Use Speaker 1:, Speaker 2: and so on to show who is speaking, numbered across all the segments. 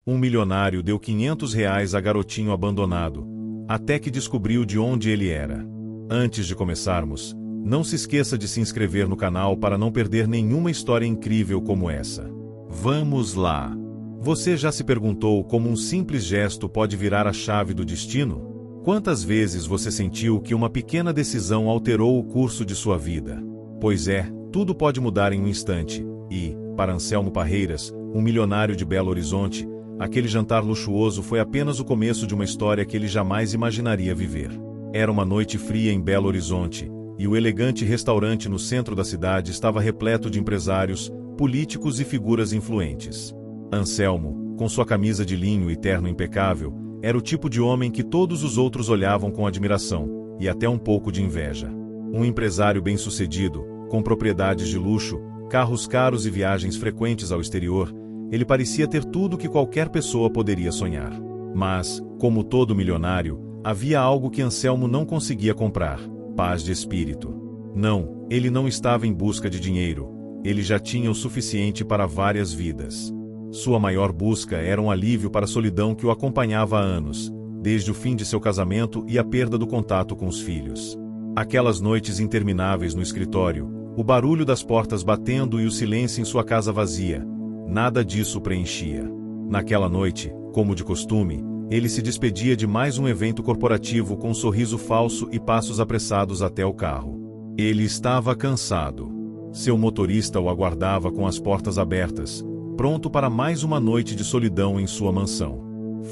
Speaker 1: Um milionário deu R$ 500 a garotinho abandonado, até que descobriu de onde ele era. Antes de começarmos, não se esqueça de se inscrever no canal para não perder nenhuma história incrível como essa. Vamos lá! Você já se perguntou como um simples gesto pode virar a chave do destino? Quantas vezes você sentiu que uma pequena decisão alterou o curso de sua vida? Pois é, tudo pode mudar em um instante, e, para Anselmo Parreiras, um milionário de Belo Horizonte, aquele jantar luxuoso foi apenas o começo de uma história que ele jamais imaginaria viver. Era uma noite fria em Belo Horizonte, e o elegante restaurante no centro da cidade estava repleto de empresários, políticos e figuras influentes. Anselmo, com sua camisa de linho e terno impecável, era o tipo de homem que todos os outros olhavam com admiração, e até um pouco de inveja. Um empresário bem-sucedido, com propriedades de luxo, carros caros e viagens frequentes ao exterior, ele parecia ter tudo que qualquer pessoa poderia sonhar. Mas, como todo milionário, havia algo que Anselmo não conseguia comprar: paz de espírito. Não, ele não estava em busca de dinheiro, ele já tinha o suficiente para várias vidas. Sua maior busca era um alívio para a solidão que o acompanhava há anos, desde o fim de seu casamento e a perda do contato com os filhos. Aquelas noites intermináveis no escritório, o barulho das portas batendo e o silêncio em sua casa vazia, nada disso preenchia. Naquela noite, como de costume, ele se despedia de mais um evento corporativo com um sorriso falso e passos apressados até o carro. Ele estava cansado. Seu motorista o aguardava com as portas abertas, pronto para mais uma noite de solidão em sua mansão.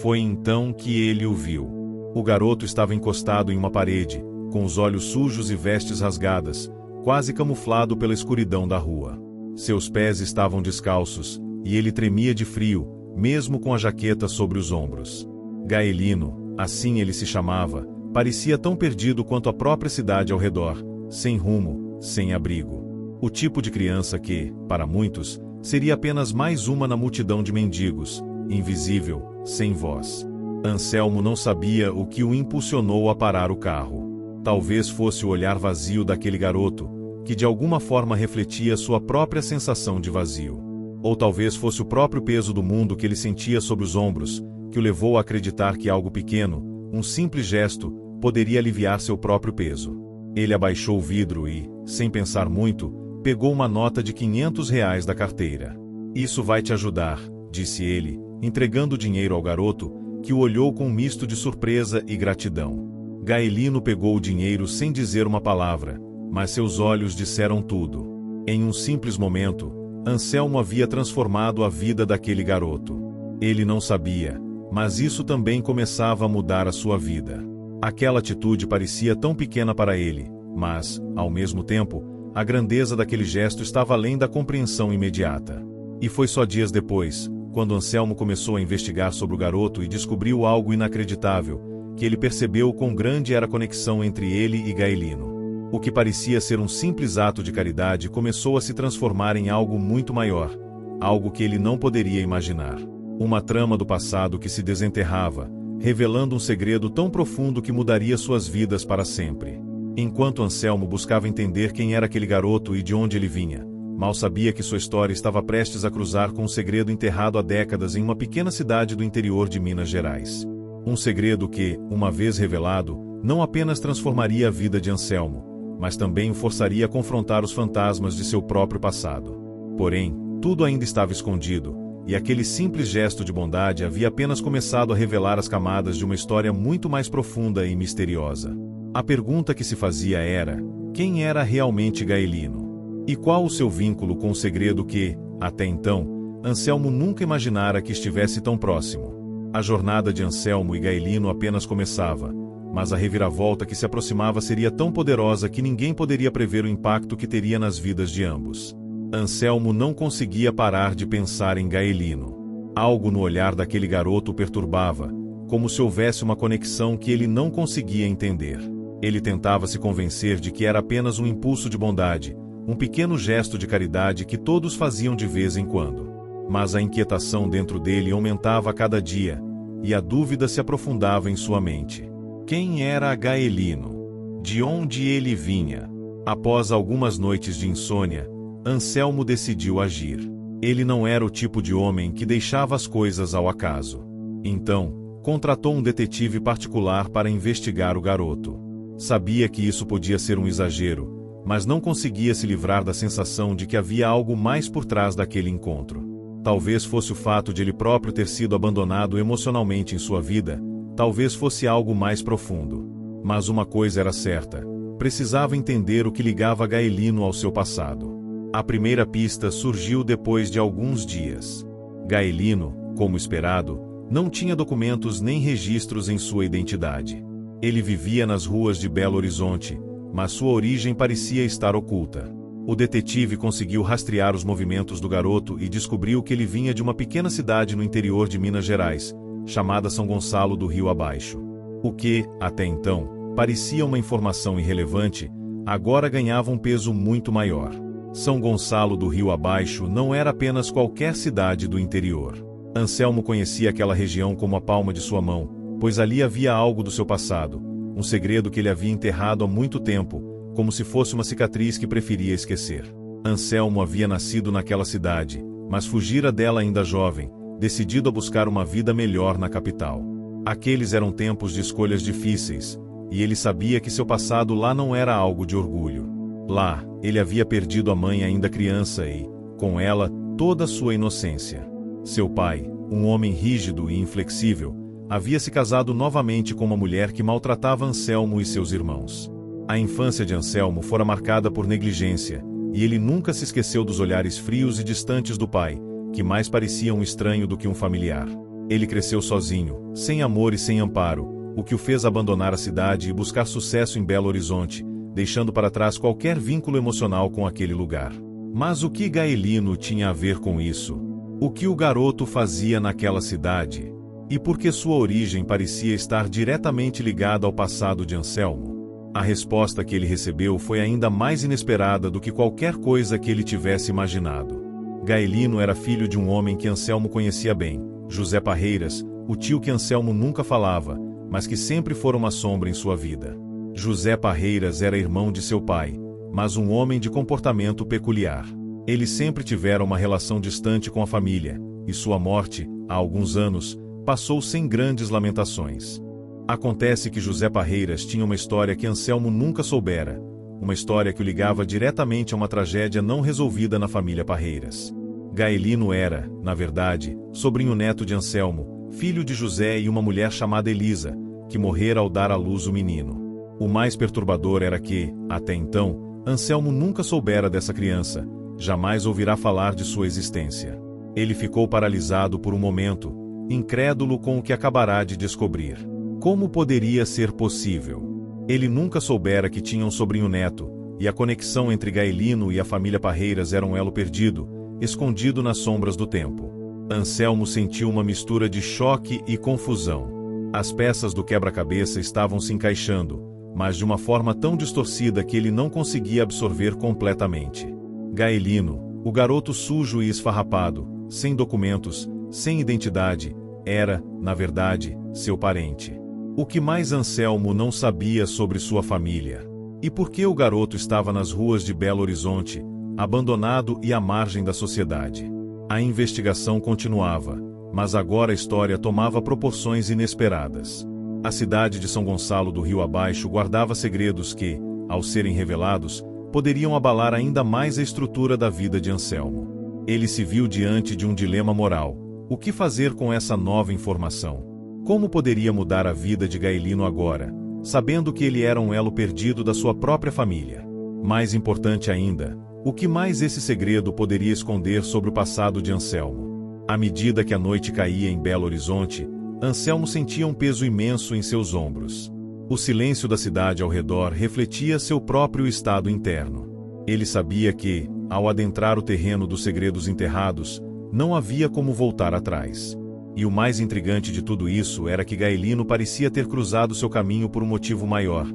Speaker 1: Foi então que ele o viu. O garoto estava encostado em uma parede, com os olhos sujos e vestes rasgadas, quase camuflado pela escuridão da rua. Seus pés estavam descalços, e ele tremia de frio, mesmo com a jaqueta sobre os ombros. Gaelino, assim ele se chamava, parecia tão perdido quanto a própria cidade ao redor, sem rumo, sem abrigo. O tipo de criança que, para muitos, seria apenas mais uma na multidão de mendigos, invisível, sem voz. Anselmo não sabia o que o impulsionou a parar o carro. Talvez fosse o olhar vazio daquele garoto, que de alguma forma refletia sua própria sensação de vazio. Ou talvez fosse o próprio peso do mundo que ele sentia sobre os ombros, que o levou a acreditar que algo pequeno, um simples gesto, poderia aliviar seu próprio peso. Ele abaixou o vidro e, sem pensar muito, pegou uma nota de R$ 500 da carteira. "Isso vai te ajudar", disse ele, entregando o dinheiro ao garoto, que o olhou com um misto de surpresa e gratidão. Gaelino pegou o dinheiro sem dizer uma palavra, mas seus olhos disseram tudo. Em um simples momento, Anselmo havia transformado a vida daquele garoto. Ele não sabia, mas isso também começava a mudar a sua vida. Aquela atitude parecia tão pequena para ele, mas, ao mesmo tempo, a grandeza daquele gesto estava além da compreensão imediata. E foi só dias depois, quando Anselmo começou a investigar sobre o garoto e descobriu algo inacreditável, que ele percebeu quão grande era a conexão entre ele e Gaelino. O que parecia ser um simples ato de caridade começou a se transformar em algo muito maior, algo que ele não poderia imaginar. Uma trama do passado que se desenterrava, revelando um segredo tão profundo que mudaria suas vidas para sempre. Enquanto Anselmo buscava entender quem era aquele garoto e de onde ele vinha, mal sabia que sua história estava prestes a cruzar com um segredo enterrado há décadas em uma pequena cidade do interior de Minas Gerais. Um segredo que, uma vez revelado, não apenas transformaria a vida de Anselmo, mas também o forçaria a confrontar os fantasmas de seu próprio passado. Porém, tudo ainda estava escondido, e aquele simples gesto de bondade havia apenas começado a revelar as camadas de uma história muito mais profunda e misteriosa. A pergunta que se fazia era: quem era realmente Gaelino? E qual o seu vínculo com o segredo que, até então, Anselmo nunca imaginara que estivesse tão próximo? A jornada de Anselmo e Gaelino apenas começava, mas a reviravolta que se aproximava seria tão poderosa que ninguém poderia prever o impacto que teria nas vidas de ambos. Anselmo não conseguia parar de pensar em Gaelino. Algo no olhar daquele garoto o perturbava, como se houvesse uma conexão que ele não conseguia entender. Ele tentava se convencer de que era apenas um impulso de bondade, um pequeno gesto de caridade que todos faziam de vez em quando. Mas a inquietação dentro dele aumentava a cada dia, e a dúvida se aprofundava em sua mente. Quem era Gaelino? De onde ele vinha? Após algumas noites de insônia, Anselmo decidiu agir. Ele não era o tipo de homem que deixava as coisas ao acaso. Então, contratou um detetive particular para investigar o garoto. Sabia que isso podia ser um exagero, mas não conseguia se livrar da sensação de que havia algo mais por trás daquele encontro. Talvez fosse o fato de ele próprio ter sido abandonado emocionalmente em sua vida, talvez fosse algo mais profundo. Mas uma coisa era certa: precisava entender o que ligava Gaelino ao seu passado. A primeira pista surgiu depois de alguns dias. Gaelino, como esperado, não tinha documentos nem registros em sua identidade. Ele vivia nas ruas de Belo Horizonte, mas sua origem parecia estar oculta. O detetive conseguiu rastrear os movimentos do garoto e descobriu que ele vinha de uma pequena cidade no interior de Minas Gerais, chamada São Gonçalo do Rio Abaixo. O que, até então, parecia uma informação irrelevante, agora ganhava um peso muito maior. São Gonçalo do Rio Abaixo não era apenas qualquer cidade do interior. Anselmo conhecia aquela região como a palma de sua mão, pois ali havia algo do seu passado, um segredo que ele havia enterrado há muito tempo, como se fosse uma cicatriz que preferia esquecer. Anselmo havia nascido naquela cidade, mas fugira dela ainda jovem, decidido a buscar uma vida melhor na capital. Aqueles eram tempos de escolhas difíceis, e ele sabia que seu passado lá não era algo de orgulho. Lá, ele havia perdido a mãe ainda criança e, com ela, toda a sua inocência. Seu pai, um homem rígido e inflexível, havia se casado novamente com uma mulher que maltratava Anselmo e seus irmãos. A infância de Anselmo fora marcada por negligência, e ele nunca se esqueceu dos olhares frios e distantes do pai, que mais parecia um estranho do que um familiar. Ele cresceu sozinho, sem amor e sem amparo, o que o fez abandonar a cidade e buscar sucesso em Belo Horizonte, deixando para trás qualquer vínculo emocional com aquele lugar. Mas o que Gaelino tinha a ver com isso? O que o garoto fazia naquela cidade? E por que sua origem parecia estar diretamente ligada ao passado de Anselmo? A resposta que ele recebeu foi ainda mais inesperada do que qualquer coisa que ele tivesse imaginado. Gaelino era filho de um homem que Anselmo conhecia bem, José Parreiras, o tio que Anselmo nunca falava, mas que sempre fora uma sombra em sua vida. José Parreiras era irmão de seu pai, mas um homem de comportamento peculiar. Eles sempre tiveram uma relação distante com a família, e sua morte, há alguns anos, passou sem grandes lamentações. Acontece que José Parreiras tinha uma história que Anselmo nunca soubera, uma história que o ligava diretamente a uma tragédia não resolvida na família Parreiras. Gaelino era, na verdade, sobrinho neto de Anselmo, filho de José e uma mulher chamada Elisa, que morrera ao dar à luz o menino. O mais perturbador era que, até então, Anselmo nunca soubera dessa criança, jamais ouvirá falar de sua existência. Ele ficou paralisado por um momento, incrédulo com o que acabará de descobrir. Como poderia ser possível? Ele nunca soubera que tinha um sobrinho neto, e a conexão entre Gaelino e a família Parreiras era um elo perdido, escondido nas sombras do tempo. Anselmo sentiu uma mistura de choque e confusão. As peças do quebra-cabeça estavam se encaixando, mas de uma forma tão distorcida que ele não conseguia absorver completamente. Gaelino, o garoto sujo e esfarrapado, sem documentos, sem identidade, era, na verdade, seu parente. O que mais Anselmo não sabia sobre sua família? E por que o garoto estava nas ruas de Belo Horizonte, abandonado e à margem da sociedade? A investigação continuava, mas agora a história tomava proporções inesperadas. A cidade de São Gonçalo do Rio Abaixo guardava segredos que, ao serem revelados, poderiam abalar ainda mais a estrutura da vida de Anselmo. Ele se viu diante de um dilema moral. O que fazer com essa nova informação? Como poderia mudar a vida de Gaelino agora, sabendo que ele era um elo perdido da sua própria família? Mais importante ainda, o que mais esse segredo poderia esconder sobre o passado de Anselmo? À medida que a noite caía em Belo Horizonte, Anselmo sentia um peso imenso em seus ombros. O silêncio da cidade ao redor refletia seu próprio estado interno. Ele sabia que, ao adentrar o terreno dos segredos enterrados, não havia como voltar atrás. E o mais intrigante de tudo isso era que Gaelino parecia ter cruzado seu caminho por um motivo maior,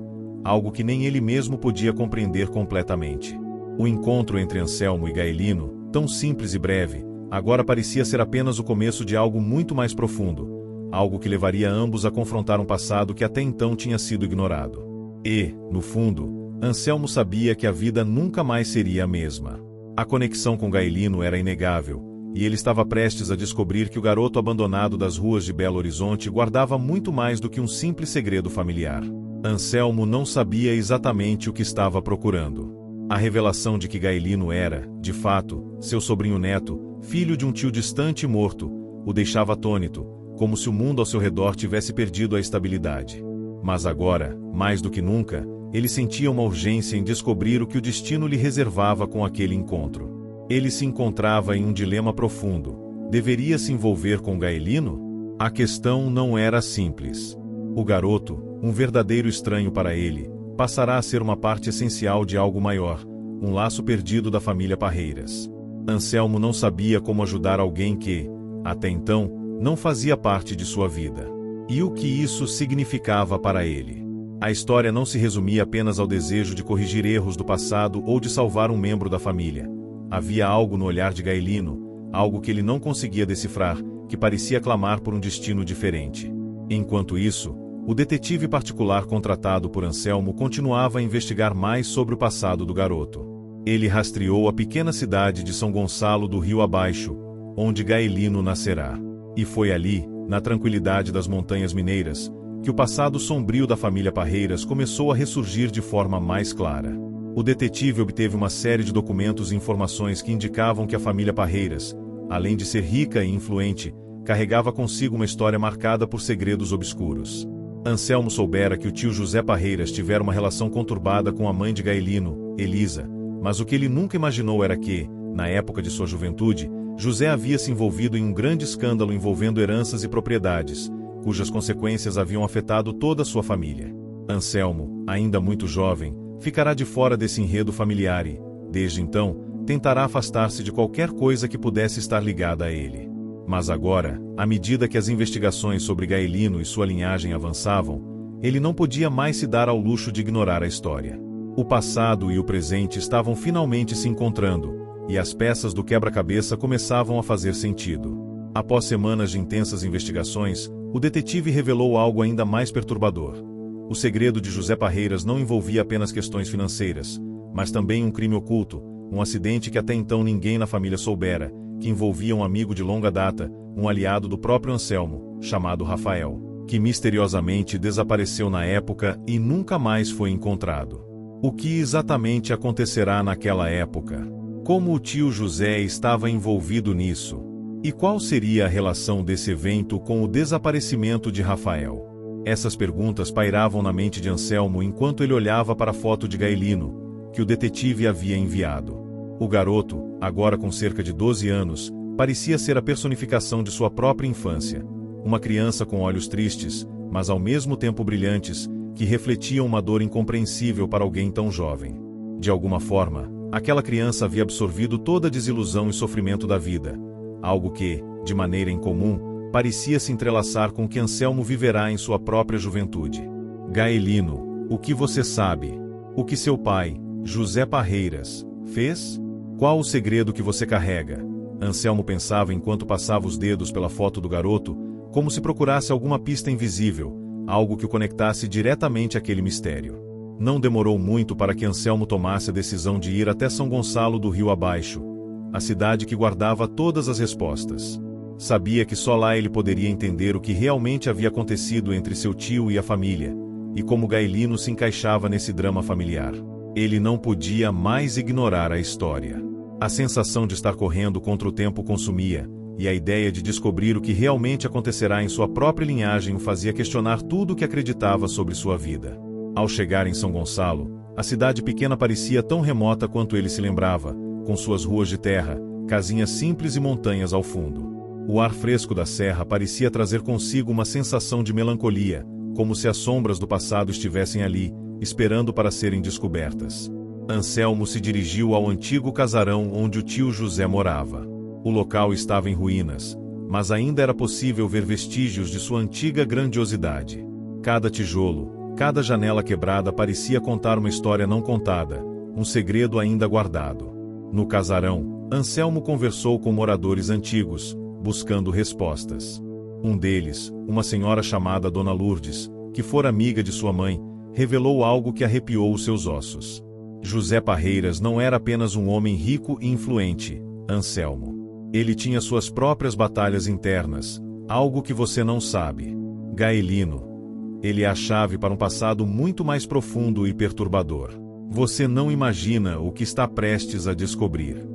Speaker 1: algo que nem ele mesmo podia compreender completamente. O encontro entre Anselmo e Gaelino, tão simples e breve, agora parecia ser apenas o começo de algo muito mais profundo, algo que levaria ambos a confrontar um passado que até então tinha sido ignorado. E, no fundo, Anselmo sabia que a vida nunca mais seria a mesma. A conexão com Gaelino era inegável, e ele estava prestes a descobrir que o garoto abandonado das ruas de Belo Horizonte guardava muito mais do que um simples segredo familiar. Anselmo não sabia exatamente o que estava procurando. A revelação de que Gaelino era, de fato, seu sobrinho-neto, filho de um tio distante e morto, o deixava atônito, como se o mundo ao seu redor tivesse perdido a estabilidade. Mas agora, mais do que nunca, ele sentia uma urgência em descobrir o que o destino lhe reservava com aquele encontro. Ele se encontrava em um dilema profundo. Deveria se envolver com Gaelino? A questão não era simples. O garoto, um verdadeiro estranho para ele, passará a ser uma parte essencial de algo maior, um laço perdido da família Parreiras. Anselmo não sabia como ajudar alguém que, até então, não fazia parte de sua vida. E o que isso significava para ele? A história não se resumia apenas ao desejo de corrigir erros do passado ou de salvar um membro da família. Havia algo no olhar de Gaelino, algo que ele não conseguia decifrar, que parecia clamar por um destino diferente. Enquanto isso, o detetive particular contratado por Anselmo continuava a investigar mais sobre o passado do garoto. Ele rastreou a pequena cidade de São Gonçalo do Rio Abaixo, onde Gaelino nascerá. E foi ali, na tranquilidade das montanhas mineiras, que o passado sombrio da família Parreiras começou a ressurgir de forma mais clara. O detetive obteve uma série de documentos e informações que indicavam que a família Parreiras, além de ser rica e influente, carregava consigo uma história marcada por segredos obscuros. Anselmo soubera que o tio José Parreiras tivera uma relação conturbada com a mãe de Gaelino, Elisa, mas o que ele nunca imaginou era que, na época de sua juventude, José havia se envolvido em um grande escândalo envolvendo heranças e propriedades, cujas consequências haviam afetado toda a sua família. Anselmo, ainda muito jovem, ficará de fora desse enredo familiar e, desde então, tentará afastar-se de qualquer coisa que pudesse estar ligada a ele. Mas agora, à medida que as investigações sobre Gaelino e sua linhagem avançavam, ele não podia mais se dar ao luxo de ignorar a história. O passado e o presente estavam finalmente se encontrando, e as peças do quebra-cabeça começavam a fazer sentido. Após semanas de intensas investigações, o detetive revelou algo ainda mais perturbador. O segredo de José Parreiras não envolvia apenas questões financeiras, mas também um crime oculto, um acidente que até então ninguém na família soubera, que envolvia um amigo de longa data, um aliado do próprio Anselmo, chamado Rafael, que misteriosamente desapareceu na época e nunca mais foi encontrado. O que exatamente acontecerá naquela época? Como o tio José estava envolvido nisso? E qual seria a relação desse evento com o desaparecimento de Rafael? Essas perguntas pairavam na mente de Anselmo enquanto ele olhava para a foto de Gaelino, que o detetive havia enviado. O garoto, agora com cerca de 12 anos, parecia ser a personificação de sua própria infância. Uma criança com olhos tristes, mas ao mesmo tempo brilhantes, que refletiam uma dor incompreensível para alguém tão jovem. De alguma forma, aquela criança havia absorvido toda a desilusão e sofrimento da vida, algo que, de maneira incomum, parecia se entrelaçar com o que Anselmo viverá em sua própria juventude. Gaelino, o que você sabe? O que seu pai, José Parreiras, fez? Qual o segredo que você carrega? Anselmo pensava enquanto passava os dedos pela foto do garoto, como se procurasse alguma pista invisível, algo que o conectasse diretamente àquele mistério. Não demorou muito para que Anselmo tomasse a decisão de ir até São Gonçalo do Rio Abaixo, a cidade que guardava todas as respostas. Sabia que só lá ele poderia entender o que realmente havia acontecido entre seu tio e a família, e como Gaelino se encaixava nesse drama familiar. Ele não podia mais ignorar a história. A sensação de estar correndo contra o tempo consumia, e a ideia de descobrir o que realmente acontecerá em sua própria linhagem o fazia questionar tudo o que acreditava sobre sua vida. Ao chegar em São Gonçalo, a cidade pequena parecia tão remota quanto ele se lembrava, com suas ruas de terra, casinhas simples e montanhas ao fundo. O ar fresco da serra parecia trazer consigo uma sensação de melancolia, como se as sombras do passado estivessem ali, esperando para serem descobertas. Anselmo se dirigiu ao antigo casarão onde o tio José morava. O local estava em ruínas, mas ainda era possível ver vestígios de sua antiga grandiosidade. Cada tijolo, cada janela quebrada parecia contar uma história não contada, um segredo ainda guardado. No casarão, Anselmo conversou com moradores antigos, buscando respostas. Um deles, uma senhora chamada Dona Lourdes, que fora amiga de sua mãe, revelou algo que arrepiou os seus ossos. José Parreiras não era apenas um homem rico e influente, Anselmo. Ele tinha suas próprias batalhas internas, algo que você não sabe. Gaelino. Ele é a chave para um passado muito mais profundo e perturbador. Você não imagina o que está prestes a descobrir.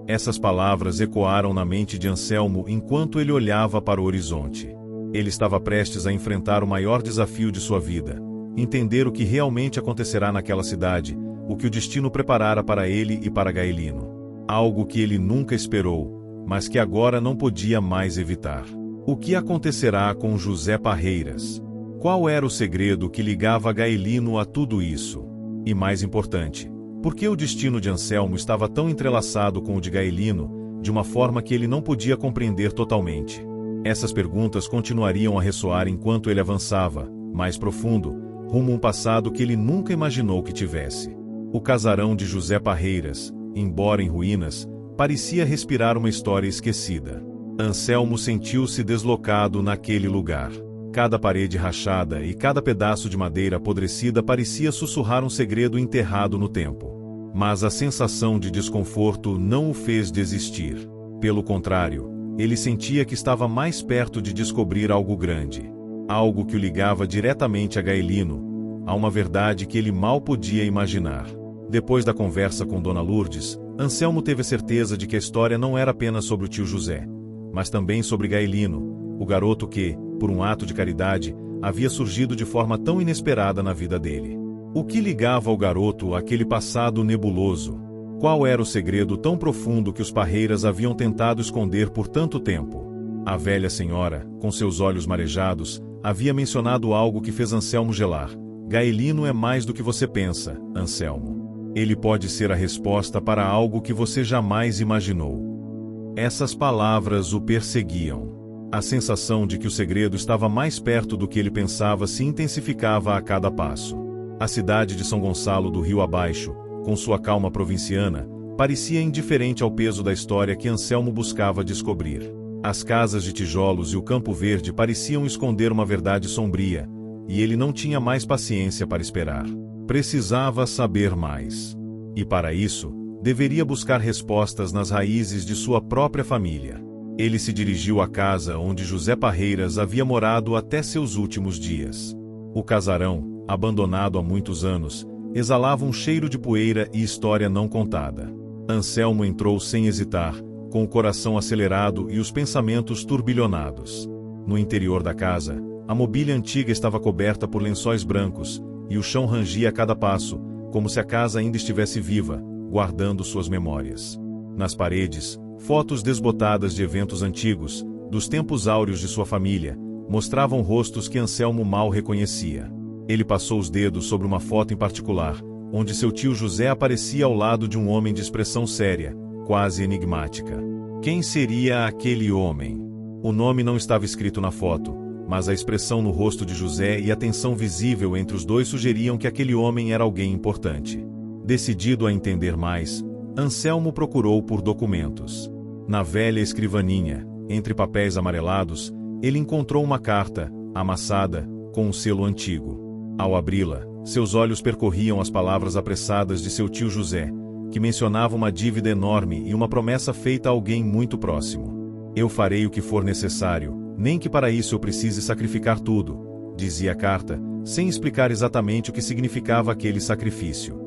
Speaker 1: Essas palavras ecoaram na mente de Anselmo enquanto ele olhava para o horizonte. Ele estava prestes a enfrentar o maior desafio de sua vida: entender o que realmente acontecerá naquela cidade, o que o destino preparara para ele e para Gaelino. Algo que ele nunca esperou, mas que agora não podia mais evitar. O que acontecerá com José Parreiras? Qual era o segredo que ligava Gaelino a tudo isso? E mais importante, por que o destino de Anselmo estava tão entrelaçado com o de Gaelino, de uma forma que ele não podia compreender totalmente? Essas perguntas continuariam a ressoar enquanto ele avançava, mais profundo, rumo a um passado que ele nunca imaginou que tivesse. O casarão de José Parreiras, embora em ruínas, parecia respirar uma história esquecida. Anselmo sentiu-se deslocado naquele lugar. Cada parede rachada e cada pedaço de madeira apodrecida parecia sussurrar um segredo enterrado no tempo. Mas a sensação de desconforto não o fez desistir. Pelo contrário, ele sentia que estava mais perto de descobrir algo grande. Algo que o ligava diretamente a Gaelino, a uma verdade que ele mal podia imaginar. Depois da conversa com Dona Lourdes, Anselmo teve certeza de que a história não era apenas sobre o tio José, mas também sobre Gaelino, o garoto que, por um ato de caridade, havia surgido de forma tão inesperada na vida dele. O que ligava o garoto àquele passado nebuloso? Qual era o segredo tão profundo que os Parreiras haviam tentado esconder por tanto tempo? A velha senhora, com seus olhos marejados, havia mencionado algo que fez Anselmo gelar. Gaelino é mais do que você pensa, Anselmo. Ele pode ser a resposta para algo que você jamais imaginou. Essas palavras o perseguiam. A sensação de que o segredo estava mais perto do que ele pensava se intensificava a cada passo. A cidade de São Gonçalo do Rio abaixo, com sua calma provinciana, parecia indiferente ao peso da história que Anselmo buscava descobrir. As casas de tijolos e o Campo Verde pareciam esconder uma verdade sombria, e ele não tinha mais paciência para esperar. Precisava saber mais. E para isso, deveria buscar respostas nas raízes de sua própria família. Ele se dirigiu à casa onde José Parreiras havia morado até seus últimos dias. O casarão, abandonado há muitos anos, exalava um cheiro de poeira e história não contada. Anselmo entrou sem hesitar, com o coração acelerado e os pensamentos turbilhonados. No interior da casa, a mobília antiga estava coberta por lençóis brancos, e o chão rangia a cada passo, como se a casa ainda estivesse viva, guardando suas memórias. Nas paredes, fotos desbotadas de eventos antigos, dos tempos áureos de sua família, mostravam rostos que Anselmo mal reconhecia. Ele passou os dedos sobre uma foto em particular, onde seu tio José aparecia ao lado de um homem de expressão séria, quase enigmática. Quem seria aquele homem? O nome não estava escrito na foto, mas a expressão no rosto de José e a tensão visível entre os dois sugeriam que aquele homem era alguém importante. Decidido a entender mais, Anselmo procurou por documentos. Na velha escrivaninha, entre papéis amarelados, ele encontrou uma carta, amassada, com um selo antigo. Ao abri-la, seus olhos percorriam as palavras apressadas de seu tio José, que mencionava uma dívida enorme e uma promessa feita a alguém muito próximo. Eu farei o que for necessário, nem que para isso eu precise sacrificar tudo, dizia a carta, sem explicar exatamente o que significava aquele sacrifício.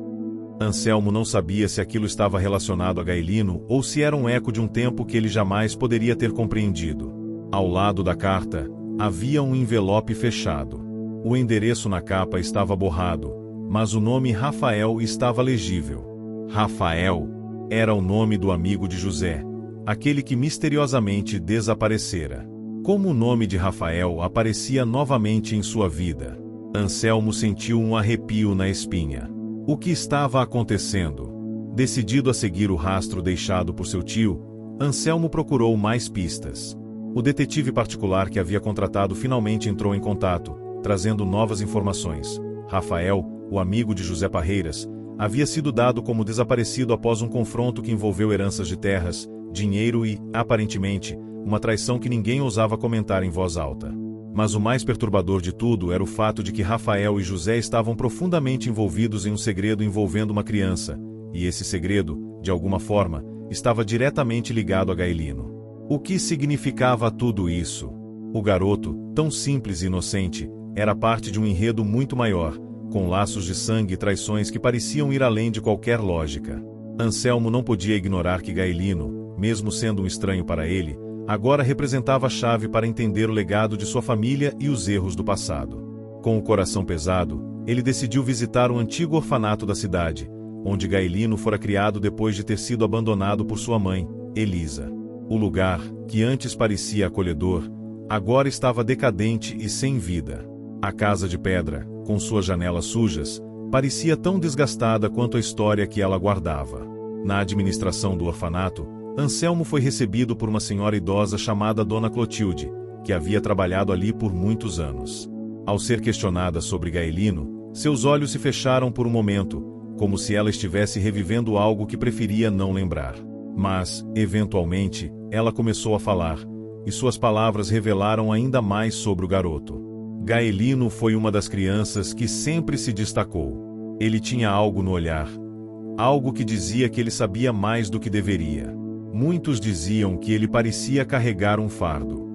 Speaker 1: Anselmo não sabia se aquilo estava relacionado a Gaelino ou se era um eco de um tempo que ele jamais poderia ter compreendido. Ao lado da carta, havia um envelope fechado. O endereço na capa estava borrado, mas o nome Rafael estava legível. Rafael era o nome do amigo de José, aquele que misteriosamente desaparecera. Como o nome de Rafael aparecia novamente em sua vida, Anselmo sentiu um arrepio na espinha. O que estava acontecendo? Decidido a seguir o rastro deixado por seu tio, Anselmo procurou mais pistas. O detetive particular que havia contratado finalmente entrou em contato, trazendo novas informações. Rafael, o amigo de José Parreiras, havia sido dado como desaparecido após um confronto que envolveu heranças de terras, dinheiro e, aparentemente, uma traição que ninguém ousava comentar em voz alta. Mas o mais perturbador de tudo era o fato de que Rafael e José estavam profundamente envolvidos em um segredo envolvendo uma criança, e esse segredo, de alguma forma, estava diretamente ligado a Gaelino. O que significava tudo isso? O garoto, tão simples e inocente, era parte de um enredo muito maior, com laços de sangue e traições que pareciam ir além de qualquer lógica. Anselmo não podia ignorar que Gaelino, mesmo sendo um estranho para ele, agora representava a chave para entender o legado de sua família e os erros do passado. Com o coração pesado, ele decidiu visitar o antigo orfanato da cidade, onde Gaelino fora criado depois de ter sido abandonado por sua mãe, Elisa. O lugar, que antes parecia acolhedor, agora estava decadente e sem vida. A casa de pedra, com suas janelas sujas, parecia tão desgastada quanto a história que ela guardava. Na administração do orfanato, Anselmo foi recebido por uma senhora idosa chamada Dona Clotilde, que havia trabalhado ali por muitos anos. Ao ser questionada sobre Gaelino, seus olhos se fecharam por um momento, como se ela estivesse revivendo algo que preferia não lembrar. Mas, eventualmente, ela começou a falar, e suas palavras revelaram ainda mais sobre o garoto. Gaelino foi uma das crianças que sempre se destacou. Ele tinha algo no olhar, algo que dizia que ele sabia mais do que deveria. Muitos diziam que ele parecia carregar um fardo.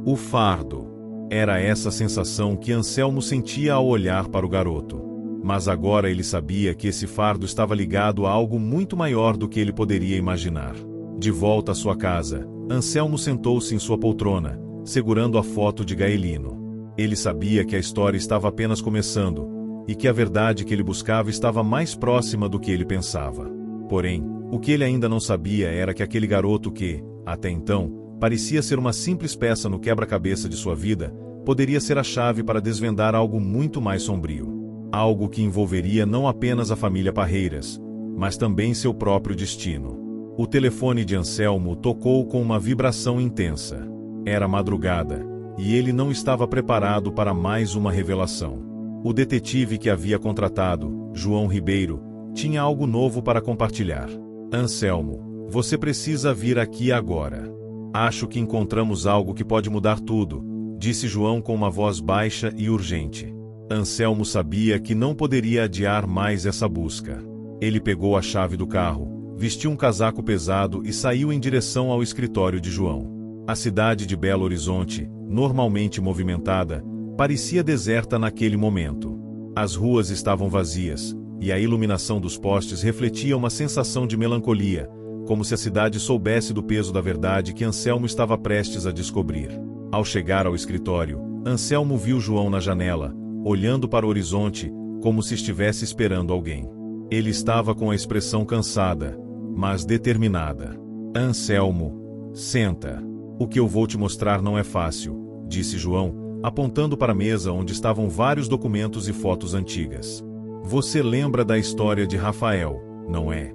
Speaker 1: O fardo. Era essa sensação que Anselmo sentia ao olhar para o garoto. Mas agora ele sabia que esse fardo estava ligado a algo muito maior do que ele poderia imaginar. De volta à sua casa, Anselmo sentou-se em sua poltrona, segurando a foto de Gaelino. Ele sabia que a história estava apenas começando, e que a verdade que ele buscava estava mais próxima do que ele pensava. Porém, o que ele ainda não sabia era que aquele garoto que, até então, parecia ser uma simples peça no quebra-cabeça de sua vida, poderia ser a chave para desvendar algo muito mais sombrio. Algo que envolveria não apenas a família Parreiras, mas também seu próprio destino. O telefone de Anselmo tocou com uma vibração intensa. Era madrugada, e ele não estava preparado para mais uma revelação. O detetive que havia contratado, João Ribeiro, tinha algo novo para compartilhar. Anselmo, você precisa vir aqui agora. Acho que encontramos algo que pode mudar tudo, disse João com uma voz baixa e urgente. Anselmo sabia que não poderia adiar mais essa busca. Ele pegou a chave do carro, vestiu um casaco pesado e saiu em direção ao escritório de João. A cidade de Belo Horizonte, normalmente movimentada, parecia deserta naquele momento. As ruas estavam vazias, e a iluminação dos postes refletia uma sensação de melancolia, como se a cidade soubesse do peso da verdade que Anselmo estava prestes a descobrir. Ao chegar ao escritório, Anselmo viu João na janela, olhando para o horizonte, como se estivesse esperando alguém. Ele estava com a expressão cansada, mas determinada. Anselmo, senta. O que eu vou te mostrar não é fácil, disse João, apontando para a mesa onde estavam vários documentos e fotos antigas. Você lembra da história de Rafael, não é?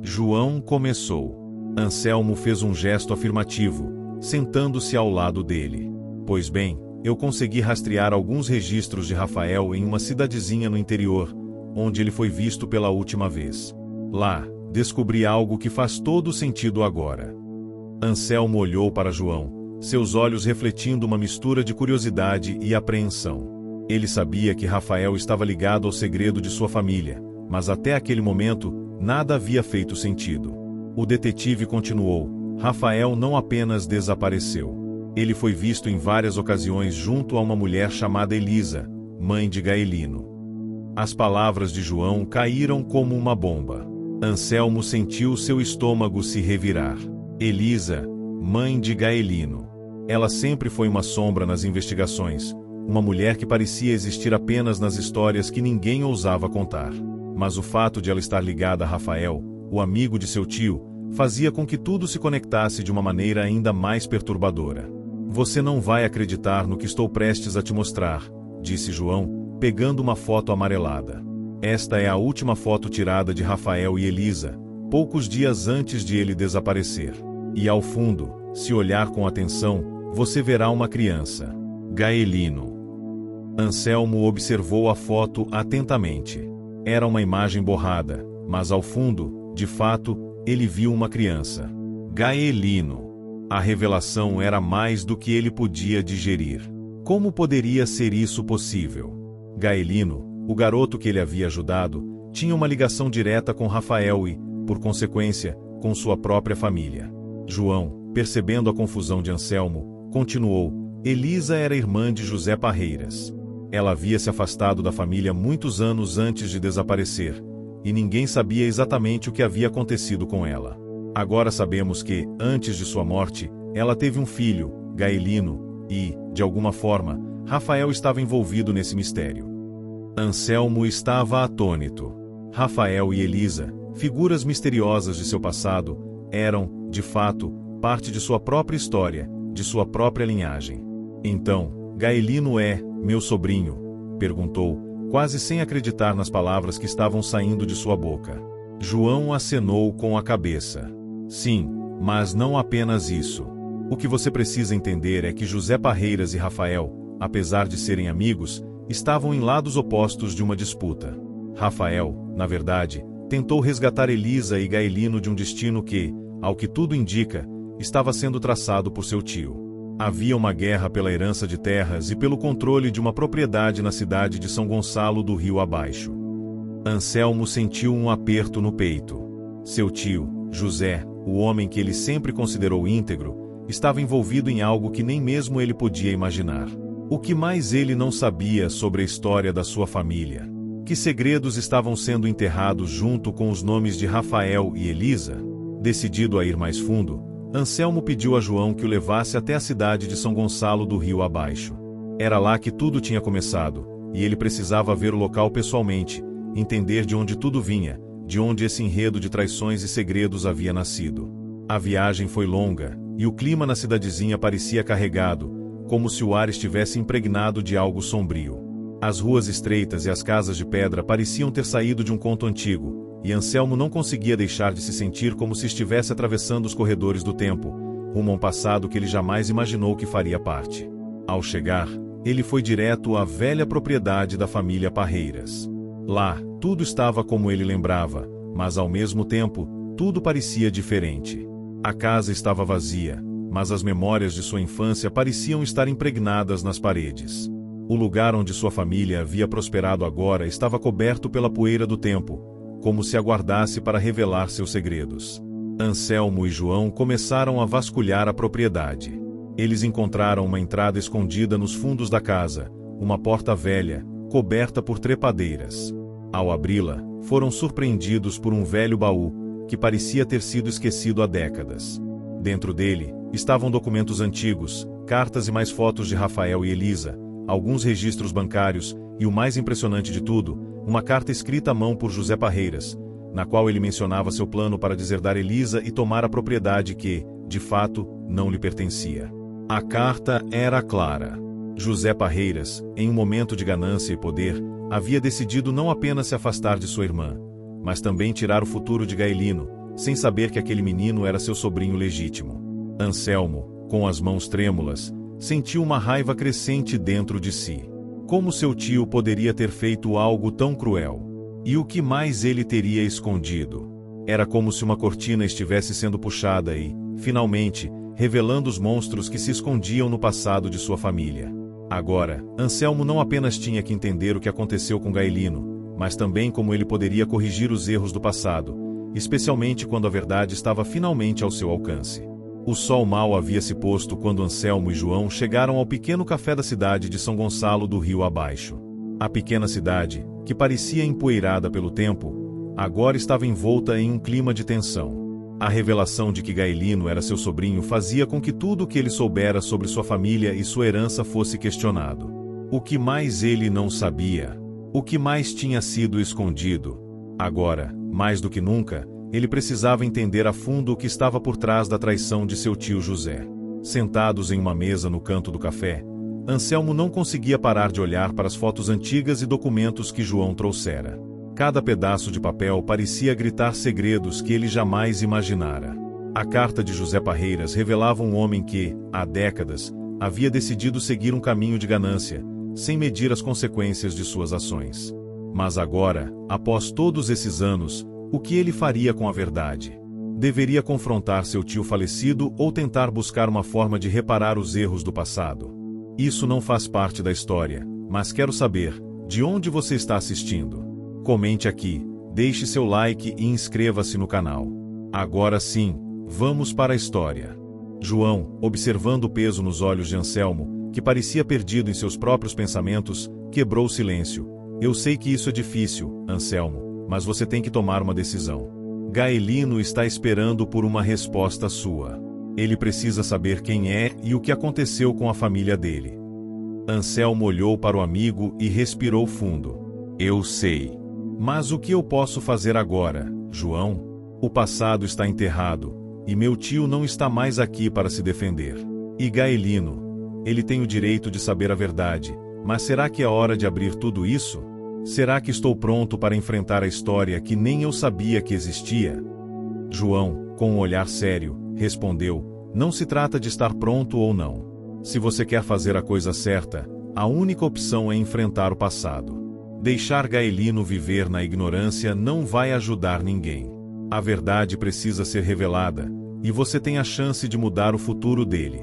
Speaker 1: João começou. Anselmo fez um gesto afirmativo, sentando-se ao lado dele. Pois bem, eu consegui rastrear alguns registros de Rafael em uma cidadezinha no interior, onde ele foi visto pela última vez. Lá, descobri algo que faz todo sentido agora. Anselmo olhou para João, seus olhos refletindo uma mistura de curiosidade e apreensão. Ele sabia que Rafael estava ligado ao segredo de sua família, mas até aquele momento, nada havia feito sentido. O detetive continuou: Rafael não apenas desapareceu. Ele foi visto em várias ocasiões junto a uma mulher chamada Elisa, mãe de Gaelino. As palavras de João caíram como uma bomba. Anselmo sentiu seu estômago se revirar. Elisa, mãe de Gaelino. Ela sempre foi uma sombra nas investigações, uma mulher que parecia existir apenas nas histórias que ninguém ousava contar. Mas o fato de ela estar ligada a Rafael, o amigo de seu tio, fazia com que tudo se conectasse de uma maneira ainda mais perturbadora. Você não vai acreditar no que estou prestes a te mostrar, disse João, pegando uma foto amarelada. Esta é a última foto tirada de Rafael e Elisa, poucos dias antes de ele desaparecer. E ao fundo, se olhar com atenção, você verá uma criança. Gaelino. Anselmo observou a foto atentamente. Era uma imagem borrada, mas ao fundo, de fato, ele viu uma criança. Gaelino. A revelação era mais do que ele podia digerir. Como poderia ser isso possível? Gaelino, o garoto que ele havia ajudado, tinha uma ligação direta com Rafael e, por consequência, com sua própria família. João, percebendo a confusão de Anselmo, continuou: Elisa era irmã de José Parreiras. Ela havia se afastado da família muitos anos antes de desaparecer, e ninguém sabia exatamente o que havia acontecido com ela. Agora sabemos que, antes de sua morte, ela teve um filho, Gaelino, e, de alguma forma, Rafael estava envolvido nesse mistério. Anselmo estava atônito. Rafael e Elisa, figuras misteriosas de seu passado, eram, de fato, parte de sua própria história, de sua própria linhagem. Então, Gaelino é meu sobrinho? Perguntou, quase sem acreditar nas palavras que estavam saindo de sua boca. João acenou com a cabeça. Sim, mas não apenas isso. O que você precisa entender é que José Parreiras e Rafael, apesar de serem amigos, estavam em lados opostos de uma disputa. Rafael, na verdade, tentou resgatar Elisa e Gaelino de um destino que, ao que tudo indica, estava sendo traçado por seu tio. Havia uma guerra pela herança de terras e pelo controle de uma propriedade na cidade de São Gonçalo do Rio Abaixo. Anselmo sentiu um aperto no peito. Seu tio, José, o homem que ele sempre considerou íntegro, estava envolvido em algo que nem mesmo ele podia imaginar. O que mais ele não sabia sobre a história da sua família? Que segredos estavam sendo enterrados junto com os nomes de Rafael e Elisa? Decidido a ir mais fundo, Anselmo pediu a João que o levasse até a cidade de São Gonçalo do Rio Abaixo. Era lá que tudo tinha começado, e ele precisava ver o local pessoalmente, entender de onde tudo vinha, de onde esse enredo de traições e segredos havia nascido. A viagem foi longa, e o clima na cidadezinha parecia carregado, como se o ar estivesse impregnado de algo sombrio. As ruas estreitas e as casas de pedra pareciam ter saído de um conto antigo, e Anselmo não conseguia deixar de se sentir como se estivesse atravessando os corredores do tempo, rumo a um passado que ele jamais imaginou que faria parte. Ao chegar, ele foi direto à velha propriedade da família Parreiras. Lá, tudo estava como ele lembrava, mas ao mesmo tempo, tudo parecia diferente. A casa estava vazia, mas as memórias de sua infância pareciam estar impregnadas nas paredes. O lugar onde sua família havia prosperado agora estava coberto pela poeira do tempo, como se aguardasse para revelar seus segredos. Anselmo e João começaram a vasculhar a propriedade. Eles encontraram uma entrada escondida nos fundos da casa, uma porta velha, coberta por trepadeiras. Ao abri-la, foram surpreendidos por um velho baú, que parecia ter sido esquecido há décadas. Dentro dele, estavam documentos antigos, cartas e mais fotos de Rafael e Elisa, alguns registros bancários, e o mais impressionante de tudo, uma carta escrita à mão por José Parreiras, na qual ele mencionava seu plano para deserdar Elisa e tomar a propriedade que, de fato, não lhe pertencia. A carta era clara. José Parreiras, em um momento de ganância e poder, havia decidido não apenas se afastar de sua irmã, mas também tirar o futuro de Gaelino, sem saber que aquele menino era seu sobrinho legítimo. Anselmo, com as mãos trêmulas, sentiu uma raiva crescente dentro de si. Como seu tio poderia ter feito algo tão cruel? E o que mais ele teria escondido? Era como se uma cortina estivesse sendo puxada e, finalmente, revelando os monstros que se escondiam no passado de sua família. Agora, Anselmo não apenas tinha que entender o que aconteceu com Gaelino, mas também como ele poderia corrigir os erros do passado, especialmente quando a verdade estava finalmente ao seu alcance. O sol mal havia se posto quando Anselmo e João chegaram ao pequeno café da cidade de São Gonçalo do Rio Abaixo. A pequena cidade, que parecia empoeirada pelo tempo, agora estava envolta em um clima de tensão. A revelação de que Gaelino era seu sobrinho fazia com que tudo o que ele soubera sobre sua família e sua herança fosse questionado. O que mais ele não sabia? O que mais tinha sido escondido? Agora, mais do que nunca, ele precisava entender a fundo o que estava por trás da traição de seu tio José. Sentados em uma mesa no canto do café, Anselmo não conseguia parar de olhar para as fotos antigas e documentos que João trouxera. Cada pedaço de papel parecia gritar segredos que ele jamais imaginara. A carta de José Parreiras revelava um homem que, há décadas, havia decidido seguir um caminho de ganância, sem medir as consequências de suas ações. Mas agora, após todos esses anos, o que ele faria com a verdade? Deveria confrontar seu tio falecido ou tentar buscar uma forma de reparar os erros do passado? Isso não faz parte da história, mas quero saber, de onde você está assistindo? Comente aqui, deixe seu like e inscreva-se no canal. Agora sim, vamos para a história. João, observando o peso nos olhos de Anselmo, que parecia perdido em seus próprios pensamentos, quebrou o silêncio. Eu sei que isso é difícil, Anselmo, mas você tem que tomar uma decisão. Gaelino está esperando por uma resposta sua. Ele precisa saber quem é e o que aconteceu com a família dele. Anselmo olhou para o amigo e respirou fundo. Eu sei. Mas o que eu posso fazer agora, João? O passado está enterrado, e meu tio não está mais aqui para se defender. E Gaelino? Ele tem o direito de saber a verdade, mas será que é hora de abrir tudo isso? Será que estou pronto para enfrentar a história que nem eu sabia que existia? João, com um olhar sério, respondeu: não se trata de estar pronto ou não. Se você quer fazer a coisa certa, a única opção é enfrentar o passado. Deixar Gaelino viver na ignorância não vai ajudar ninguém. A verdade precisa ser revelada, e você tem a chance de mudar o futuro dele.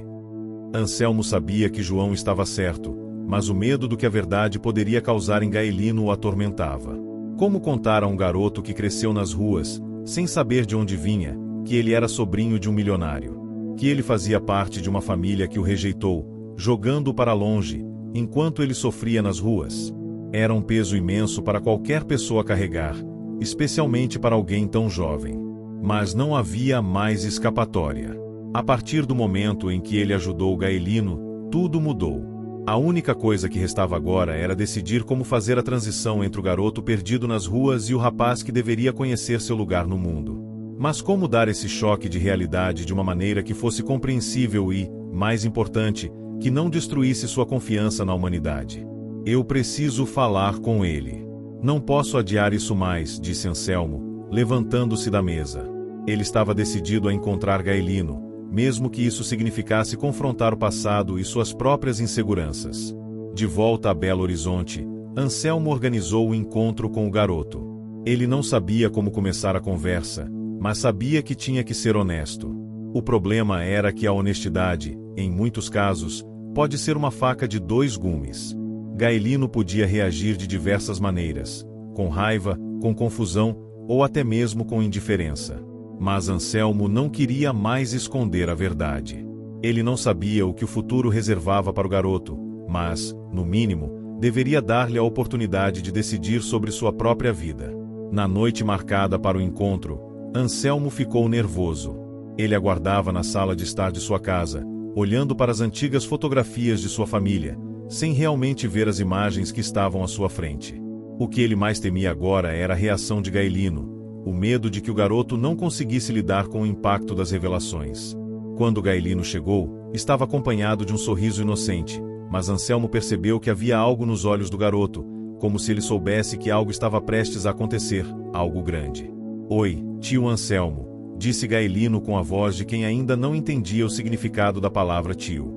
Speaker 1: Anselmo sabia que João estava certo, mas o medo do que a verdade poderia causar em Gaelino o atormentava. Como contar a um garoto que cresceu nas ruas, sem saber de onde vinha, que ele era sobrinho de um milionário? Que ele fazia parte de uma família que o rejeitou, jogando-o para longe, enquanto ele sofria nas ruas? Era um peso imenso para qualquer pessoa carregar, especialmente para alguém tão jovem. Mas não havia mais escapatória. A partir do momento em que ele ajudou Gaelino, tudo mudou. A única coisa que restava agora era decidir como fazer a transição entre o garoto perdido nas ruas e o rapaz que deveria conhecer seu lugar no mundo. Mas como dar esse choque de realidade de uma maneira que fosse compreensível e, mais importante, que não destruísse sua confiança na humanidade? Eu preciso falar com ele. Não posso adiar isso mais, disse Anselmo, levantando-se da mesa. Ele estava decidido a encontrar Gaelino, mesmo que isso significasse confrontar o passado e suas próprias inseguranças. De volta a Belo Horizonte, Anselmo organizou o encontro com o garoto. Ele não sabia como começar a conversa, mas sabia que tinha que ser honesto. O problema era que a honestidade, em muitos casos, pode ser uma faca de dois gumes. Gaelino podia reagir de diversas maneiras, com raiva, com confusão ou até mesmo com indiferença. Mas Anselmo não queria mais esconder a verdade. Ele não sabia o que o futuro reservava para o garoto, mas, no mínimo, deveria dar-lhe a oportunidade de decidir sobre sua própria vida. Na noite marcada para o encontro, Anselmo ficou nervoso. Ele aguardava na sala de estar de sua casa, olhando para as antigas fotografias de sua família, sem realmente ver as imagens que estavam à sua frente. O que ele mais temia agora era a reação de Gaelino, o medo de que o garoto não conseguisse lidar com o impacto das revelações. Quando Gaelino chegou, estava acompanhado de um sorriso inocente, mas Anselmo percebeu que havia algo nos olhos do garoto, como se ele soubesse que algo estava prestes a acontecer, algo grande. Oi, tio Anselmo, disse Gaelino com a voz de quem ainda não entendia o significado da palavra tio.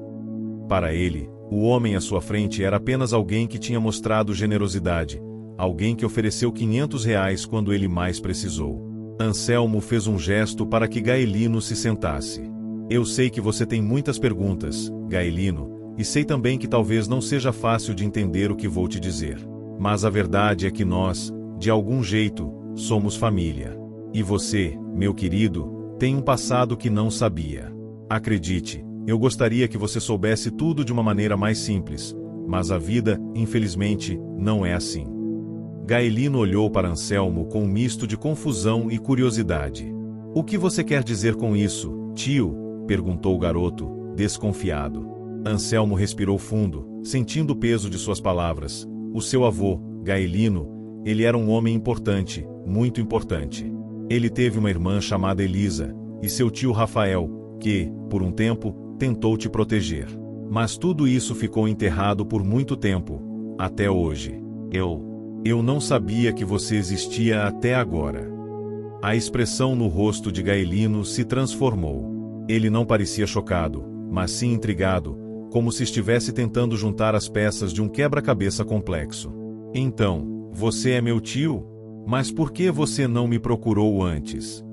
Speaker 1: Para ele, o homem à sua frente era apenas alguém que tinha mostrado generosidade, alguém que ofereceu R$ 500 quando ele mais precisou. Anselmo fez um gesto para que Gaelino se sentasse. Eu sei que você tem muitas perguntas, Gaelino, e sei também que talvez não seja fácil de entender o que vou te dizer. Mas a verdade é que nós, de algum jeito, somos família. E você, meu querido, tem um passado que não sabia. Acredite, eu gostaria que você soubesse tudo de uma maneira mais simples, mas a vida, infelizmente, não é assim. Gaelino olhou para Anselmo com um misto de confusão e curiosidade. O que você quer dizer com isso, tio? Perguntou o garoto, desconfiado. Anselmo respirou fundo, sentindo o peso de suas palavras. O seu avô, Gaelino, ele era um homem importante, muito importante. Ele teve uma irmã chamada Elisa, e seu tio Rafael, que, por um tempo, tentou te proteger. Mas tudo isso ficou enterrado por muito tempo, até hoje. Eu não sabia que você existia até agora. A expressão no rosto de Gaelino se transformou. Ele não parecia chocado, mas sim intrigado, como se estivesse tentando juntar as peças de um quebra-cabeça complexo. Então, você é meu tio? Mas por que você não me procurou antes?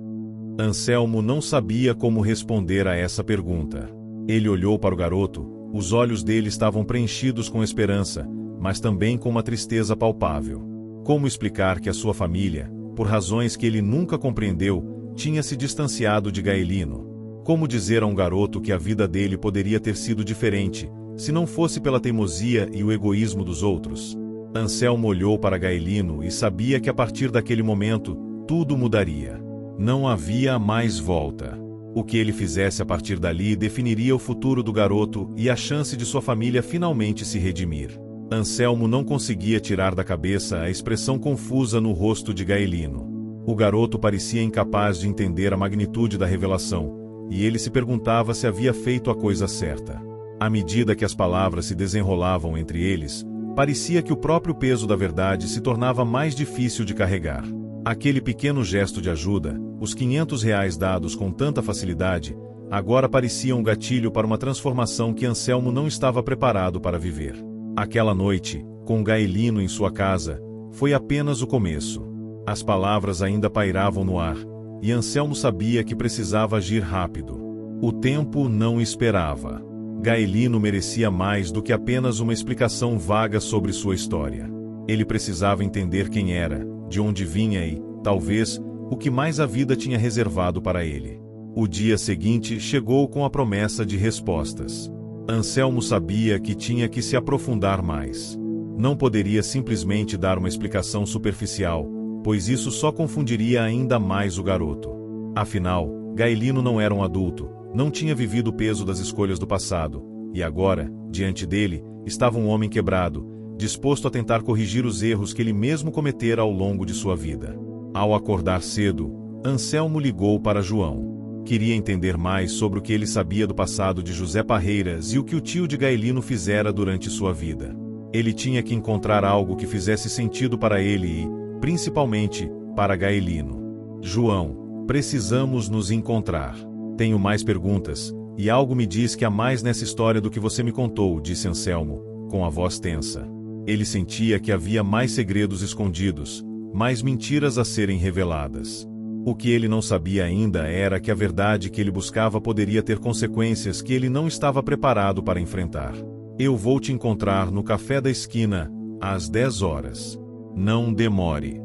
Speaker 1: Anselmo não sabia como responder a essa pergunta. Ele olhou para o garoto, os olhos dele estavam preenchidos com esperança, mas também com uma tristeza palpável. Como explicar que a sua família, por razões que ele nunca compreendeu, tinha se distanciado de Gaelino? Como dizer a um garoto que a vida dele poderia ter sido diferente, se não fosse pela teimosia e o egoísmo dos outros? Anselmo olhou para Gaelino e sabia que a partir daquele momento, tudo mudaria. Não havia mais volta. O que ele fizesse a partir dali definiria o futuro do garoto e a chance de sua família finalmente se redimir. Anselmo não conseguia tirar da cabeça a expressão confusa no rosto de Gaelino. O garoto parecia incapaz de entender a magnitude da revelação, e ele se perguntava se havia feito a coisa certa. À medida que as palavras se desenrolavam entre eles, parecia que o próprio peso da verdade se tornava mais difícil de carregar. Aquele pequeno gesto de ajuda, os R$ 500 dados com tanta facilidade, agora pareciam um gatilho para uma transformação que Anselmo não estava preparado para viver. Aquela noite, com Gaelino em sua casa, foi apenas o começo. As palavras ainda pairavam no ar, e Anselmo sabia que precisava agir rápido. O tempo não esperava. Gaelino merecia mais do que apenas uma explicação vaga sobre sua história. Ele precisava entender quem era, de onde vinha e, talvez, o que mais a vida tinha reservado para ele. O dia seguinte chegou com a promessa de respostas. Anselmo sabia que tinha que se aprofundar mais. Não poderia simplesmente dar uma explicação superficial, pois isso só confundiria ainda mais o garoto. Afinal, Gaelino não era um adulto, não tinha vivido o peso das escolhas do passado, e agora, diante dele, estava um homem quebrado, disposto a tentar corrigir os erros que ele mesmo cometera ao longo de sua vida. Ao acordar cedo, Anselmo ligou para João. Queria entender mais sobre o que ele sabia do passado de José Parreiras e o que o tio de Gaelino fizera durante sua vida. Ele tinha que encontrar algo que fizesse sentido para ele e, principalmente, para Gaelino. João, precisamos nos encontrar. Tenho mais perguntas, e algo me diz que há mais nessa história do que você me contou, disse Anselmo, com a voz tensa. Ele sentia que havia mais segredos escondidos, mais mentiras a serem reveladas. O que ele não sabia ainda era que a verdade que ele buscava poderia ter consequências que ele não estava preparado para enfrentar. Eu vou te encontrar no café da esquina, às 10 horas. Não demore.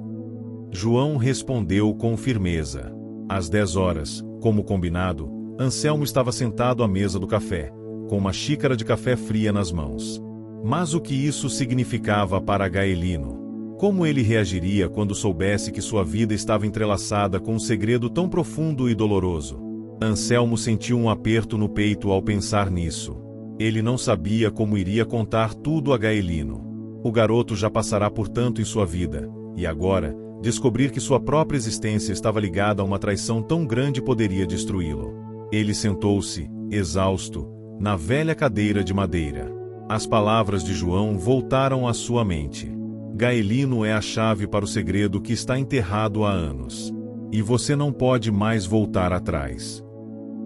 Speaker 1: João respondeu com firmeza. Às 10 horas, como combinado, Anselmo estava sentado à mesa do café, com uma xícara de café fria nas mãos. Mas o que isso significava para Gaelino? Como ele reagiria quando soubesse que sua vida estava entrelaçada com um segredo tão profundo e doloroso? Anselmo sentiu um aperto no peito ao pensar nisso. Ele não sabia como iria contar tudo a Gaelino. O garoto já passará por tanto em sua vida, e agora, descobrir que sua própria existência estava ligada a uma traição tão grande poderia destruí-lo. Ele sentou-se, exausto, na velha cadeira de madeira. As palavras de João voltaram à sua mente. Gaelino é a chave para o segredo que está enterrado há anos. E você não pode mais voltar atrás.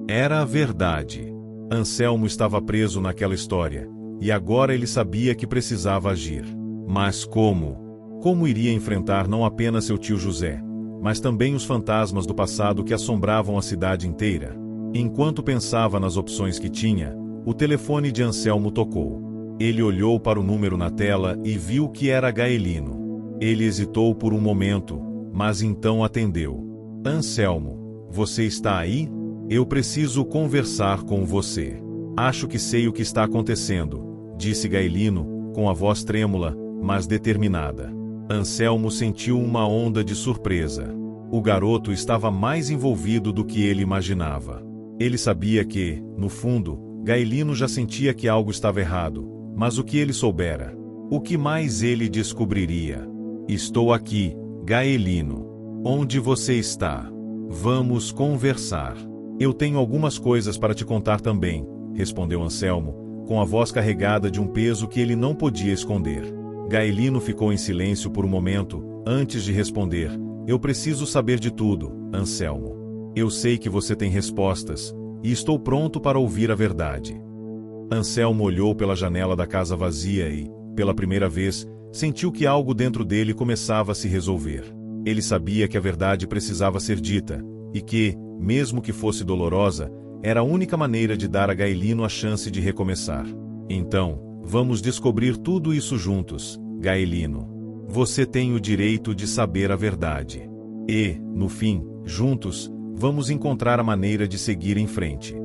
Speaker 1: Era a verdade. Anselmo estava preso naquela história, e agora ele sabia que precisava agir. Mas como? Como iria enfrentar não apenas seu tio José, mas também os fantasmas do passado que assombravam a cidade inteira? Enquanto pensava nas opções que tinha, o telefone de Anselmo tocou. Ele olhou para o número na tela e viu que era Gaelino. Ele hesitou por um momento, mas então atendeu. Anselmo, você está aí? Eu preciso conversar com você. Acho que sei o que está acontecendo, disse Gaelino, com a voz trêmula, mas determinada. Anselmo sentiu uma onda de surpresa. O garoto estava mais envolvido do que ele imaginava. Ele sabia que, no fundo, Gaelino já sentia que algo estava errado. Mas o que ele soubera? O que mais ele descobriria? Estou aqui, Gaelino. Onde você está? Vamos conversar. Eu tenho algumas coisas para te contar também, respondeu Anselmo, com a voz carregada de um peso que ele não podia esconder. Gaelino ficou em silêncio por um momento, antes de responder. Eu preciso saber de tudo, Anselmo. Eu sei que você tem respostas, e estou pronto para ouvir a verdade. Anselmo olhou pela janela da casa vazia e, pela primeira vez, sentiu que algo dentro dele começava a se resolver. Ele sabia que a verdade precisava ser dita, e que, mesmo que fosse dolorosa, era a única maneira de dar a Gaelino a chance de recomeçar. Então, vamos descobrir tudo isso juntos, Gaelino. Você tem o direito de saber a verdade. E, no fim, juntos, Vamos encontrar a maneira de seguir em frente.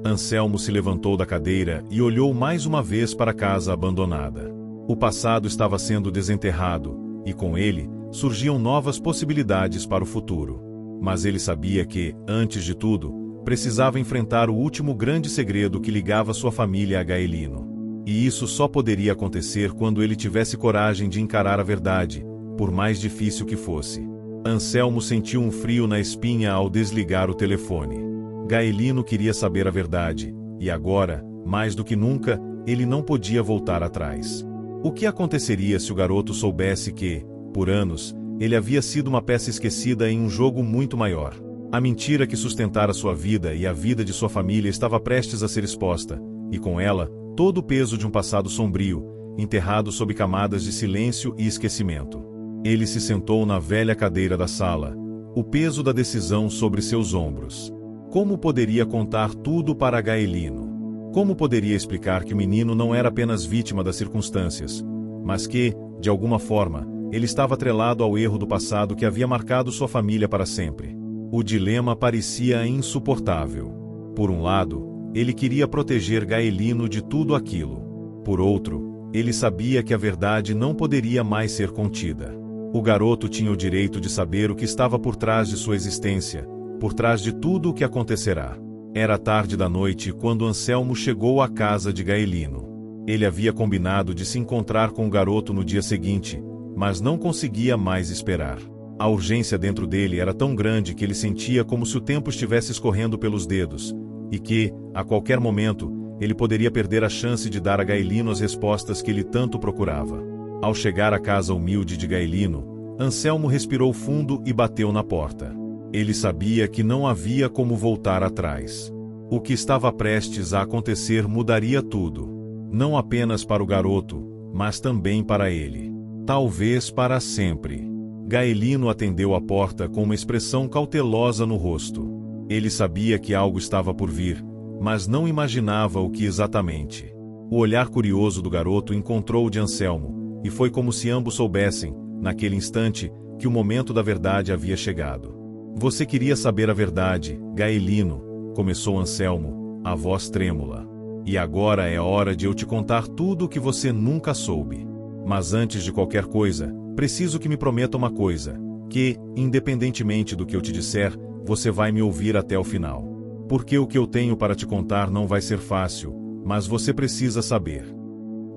Speaker 1: Anselmo se levantou da cadeira e olhou mais uma vez para a casa abandonada. O passado estava sendo desenterrado, e com ele, surgiam novas possibilidades para o futuro. Mas ele sabia que, antes de tudo, precisava enfrentar o último grande segredo que ligava sua família a Gaelino. E isso só poderia acontecer quando ele tivesse coragem de encarar a verdade, por mais difícil que fosse. Anselmo sentiu um frio na espinha ao desligar o telefone. Gaelino queria saber a verdade, e agora, mais do que nunca, ele não podia voltar atrás. O que aconteceria se o garoto soubesse que, por anos, ele havia sido uma peça esquecida em um jogo muito maior? A mentira que sustentara sua vida e a vida de sua família estava prestes a ser exposta, e com ela, todo o peso de um passado sombrio, enterrado sob camadas de silêncio e esquecimento. Ele se sentou na velha cadeira da sala, o peso da decisão sobre seus ombros. Como poderia contar tudo para Gaelino? Como poderia explicar que o menino não era apenas vítima das circunstâncias, mas que, de alguma forma, ele estava atrelado ao erro do passado que havia marcado sua família para sempre? O dilema parecia insuportável. Por um lado, ele queria proteger Gaelino de tudo aquilo. Por outro, ele sabia que a verdade não poderia mais ser contida. O garoto tinha o direito de saber o que estava por trás de sua existência, por trás de tudo o que acontecerá. Era tarde da noite quando Anselmo chegou à casa de Gaelino. Ele havia combinado de se encontrar com o garoto no dia seguinte, mas não conseguia mais esperar. A urgência dentro dele era tão grande que ele sentia como se o tempo estivesse escorrendo pelos dedos, e que, a qualquer momento, ele poderia perder a chance de dar a Gaelino as respostas que ele tanto procurava. Ao chegar à casa humilde de Gaelino, Anselmo respirou fundo e bateu na porta. Ele sabia que não havia como voltar atrás. O que estava prestes a acontecer mudaria tudo. Não apenas para o garoto, mas também para ele. Talvez para sempre. Gaelino atendeu a porta com uma expressão cautelosa no rosto. Ele sabia que algo estava por vir, mas não imaginava o que exatamente. O olhar curioso do garoto encontrou o de Anselmo, e foi como se ambos soubessem, naquele instante, que o momento da verdade havia chegado. Você queria saber a verdade, Gaelino, começou Anselmo, a voz trêmula. E agora é hora de eu te contar tudo o que você nunca soube. Mas antes de qualquer coisa, preciso que me prometa uma coisa, que, independentemente do que eu te disser, você vai me ouvir até o final. Porque o que eu tenho para te contar não vai ser fácil, mas você precisa saber.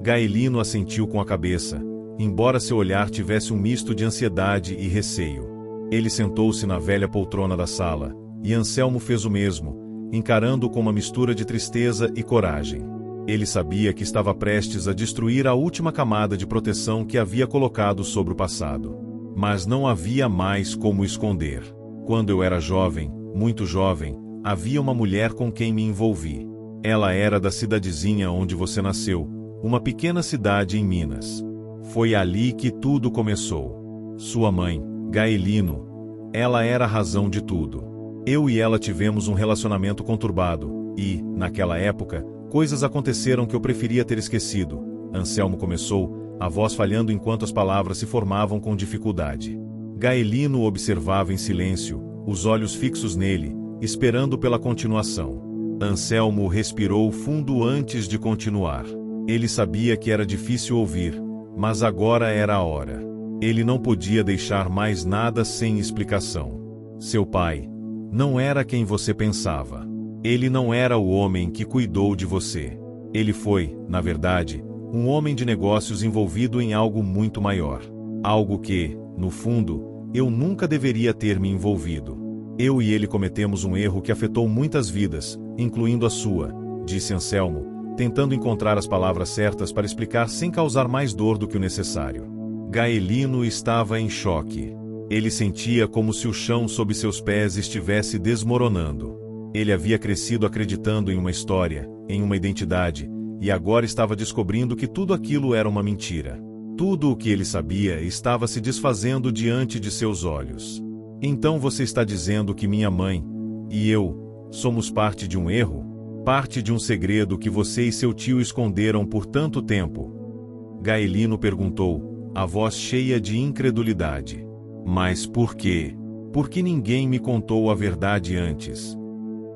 Speaker 1: Gaelino assentiu com a cabeça, embora seu olhar tivesse um misto de ansiedade e receio. Ele sentou-se na velha poltrona da sala, e Anselmo fez o mesmo, encarando-o com uma mistura de tristeza e coragem. Ele sabia que estava prestes a destruir a última camada de proteção que havia colocado sobre o passado. Mas não havia mais como esconder. Quando eu era jovem, muito jovem, havia uma mulher com quem me envolvi. Ela era da cidadezinha onde você nasceu, uma pequena cidade em Minas. Foi ali que tudo começou. Sua mãe, Gaelino, ela era a razão de tudo. Eu e ela tivemos um relacionamento conturbado, e, naquela época, coisas aconteceram que eu preferia ter esquecido. Anselmo começou, a voz falhando enquanto as palavras se formavam com dificuldade. Gaelino observava em silêncio, os olhos fixos nele, esperando pela continuação. Anselmo respirou fundo antes de continuar. Ele sabia que era difícil ouvir, mas agora era a hora. Ele não podia deixar mais nada sem explicação. Seu pai não era quem você pensava. Ele não era o homem que cuidou de você. Ele foi, na verdade, um homem de negócios envolvido em algo muito maior. Algo que, no fundo, eu nunca deveria ter me envolvido. Eu e ele cometemos um erro que afetou muitas vidas, incluindo a sua, disse Anselmo, tentando encontrar as palavras certas para explicar sem causar mais dor do que o necessário. Gaelino estava em choque. Ele sentia como se o chão sob seus pés estivesse desmoronando. Ele havia crescido acreditando em uma história, em uma identidade, e agora estava descobrindo que tudo aquilo era uma mentira. Tudo o que ele sabia estava se desfazendo diante de seus olhos. Então você está dizendo que minha mãe e eu somos parte de um erro? Parte de um segredo que você e seu tio esconderam por tanto tempo? Gaelino perguntou, a voz cheia de incredulidade. Mas por quê? Por que ninguém me contou a verdade antes?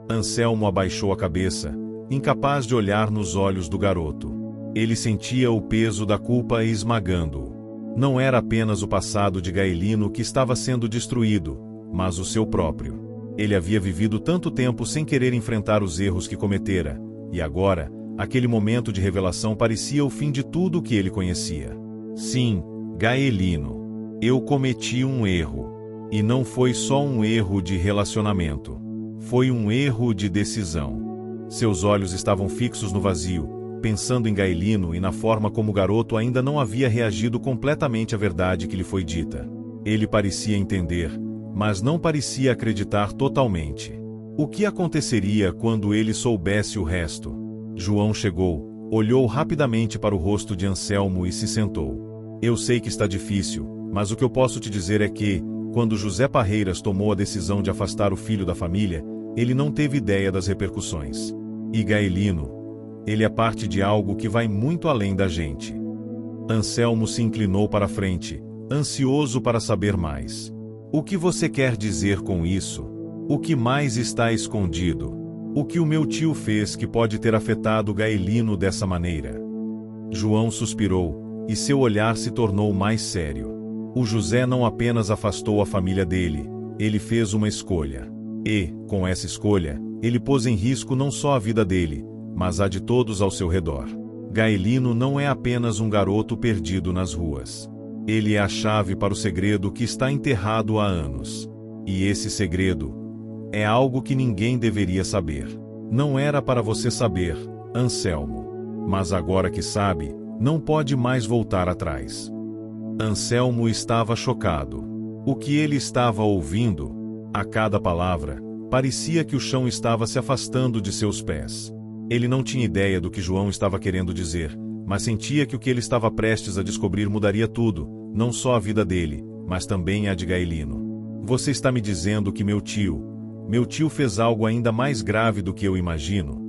Speaker 1: Anselmo abaixou a cabeça, incapaz de olhar nos olhos do garoto. Ele sentia o peso da culpa esmagando-o. Não era apenas o passado de Gaelino que estava sendo destruído, mas o seu próprio. Ele havia vivido tanto tempo sem querer enfrentar os erros que cometera, e agora, aquele momento de revelação parecia o fim de tudo o que ele conhecia. Sim, Gaelino. Eu cometi um erro. E não foi só um erro de relacionamento. Foi um erro de decisão. Seus olhos estavam fixos no vazio, pensando em Gaelino e na forma como o garoto ainda não havia reagido completamente à verdade que lhe foi dita. Ele parecia entender, mas não parecia acreditar totalmente. O que aconteceria quando ele soubesse o resto? João chegou, olhou rapidamente para o rosto de Anselmo e se sentou. Eu sei que está difícil, mas o que eu posso te dizer é que, quando José Parreiras tomou a decisão de afastar o filho da família, ele não teve ideia das repercussões. E Gaelino, ele é parte de algo que vai muito além da gente. Anselmo se inclinou para a frente, ansioso para saber mais. O que você quer dizer com isso? O que mais está escondido? O que o meu tio fez que pode ter afetado Gaelino dessa maneira? João suspirou, e seu olhar se tornou mais sério. O José não apenas afastou a família dele, ele fez uma escolha. E, com essa escolha, ele pôs em risco não só a vida dele, mas a de todos ao seu redor. Gaelino não é apenas um garoto perdido nas ruas. Ele é a chave para o segredo que está enterrado há anos. E esse segredo é algo que ninguém deveria saber. Não era para você saber, Anselmo. Mas agora que sabe, não pode mais voltar atrás. Anselmo estava chocado. O que ele estava ouvindo, a cada palavra, parecia que o chão estava se afastando de seus pés. Ele não tinha ideia do que João estava querendo dizer, mas sentia que o que ele estava prestes a descobrir mudaria tudo, não só a vida dele, mas também a de Gaelino. Você está me dizendo que meu tio fez algo ainda mais grave do que eu imagino?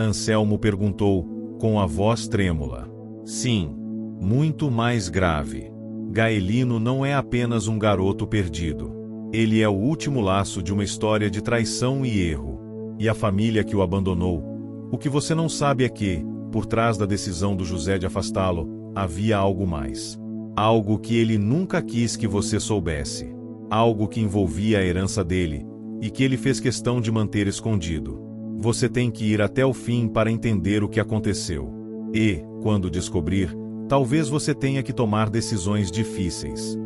Speaker 1: Anselmo perguntou, com a voz trêmula. Sim, muito mais grave. Gaelino não é apenas um garoto perdido. Ele é o último laço de uma história de traição e erro. E a família que o abandonou. O que você não sabe é que, por trás da decisão do José de afastá-lo, havia algo mais. Algo que ele nunca quis que você soubesse. Algo que envolvia a herança dele, e que ele fez questão de manter escondido. Você tem que ir até o fim para entender o que aconteceu. E, quando descobrir, talvez você tenha que tomar decisões difíceis.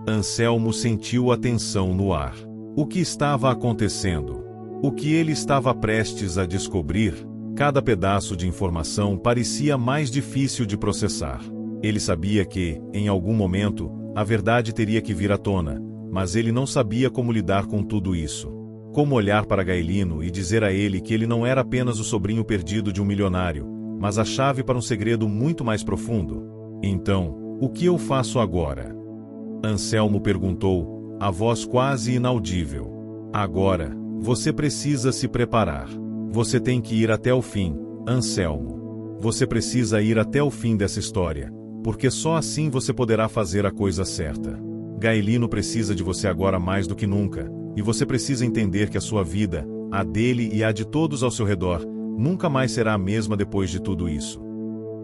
Speaker 1: Anselmo sentiu a tensão no ar. O que estava acontecendo? O que ele estava prestes a descobrir? Cada pedaço de informação parecia mais difícil de processar. Ele sabia que, em algum momento, a verdade teria que vir à tona, mas ele não sabia como lidar com tudo isso. Como olhar para Gaelino e dizer a ele que ele não era apenas o sobrinho perdido de um milionário, mas a chave para um segredo muito mais profundo? Então, o que eu faço agora? Anselmo perguntou, a voz quase inaudível. Agora, você precisa se preparar. Você tem que ir até o fim, Anselmo. Você precisa ir até o fim dessa história, porque só assim você poderá fazer a coisa certa. Gaelino precisa de você agora mais do que nunca, e você precisa entender que a sua vida, a dele e a de todos ao seu redor, nunca mais será a mesma depois de tudo isso.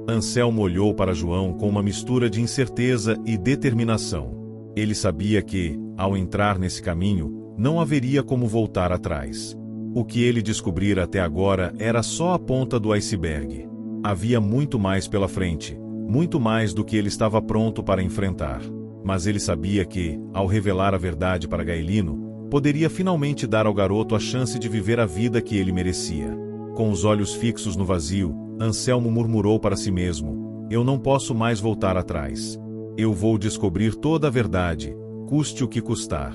Speaker 1: Anselmo olhou para João com uma mistura de incerteza e determinação. Ele sabia que, ao entrar nesse caminho, não haveria como voltar atrás. O que ele descobrira até agora era só a ponta do iceberg. Havia muito mais pela frente, muito mais do que ele estava pronto para enfrentar. Mas ele sabia que, ao revelar a verdade para Gaelino, poderia finalmente dar ao garoto a chance de viver a vida que ele merecia. Com os olhos fixos no vazio, Anselmo murmurou para si mesmo, eu não posso mais voltar atrás. Eu vou descobrir toda a verdade, custe o que custar.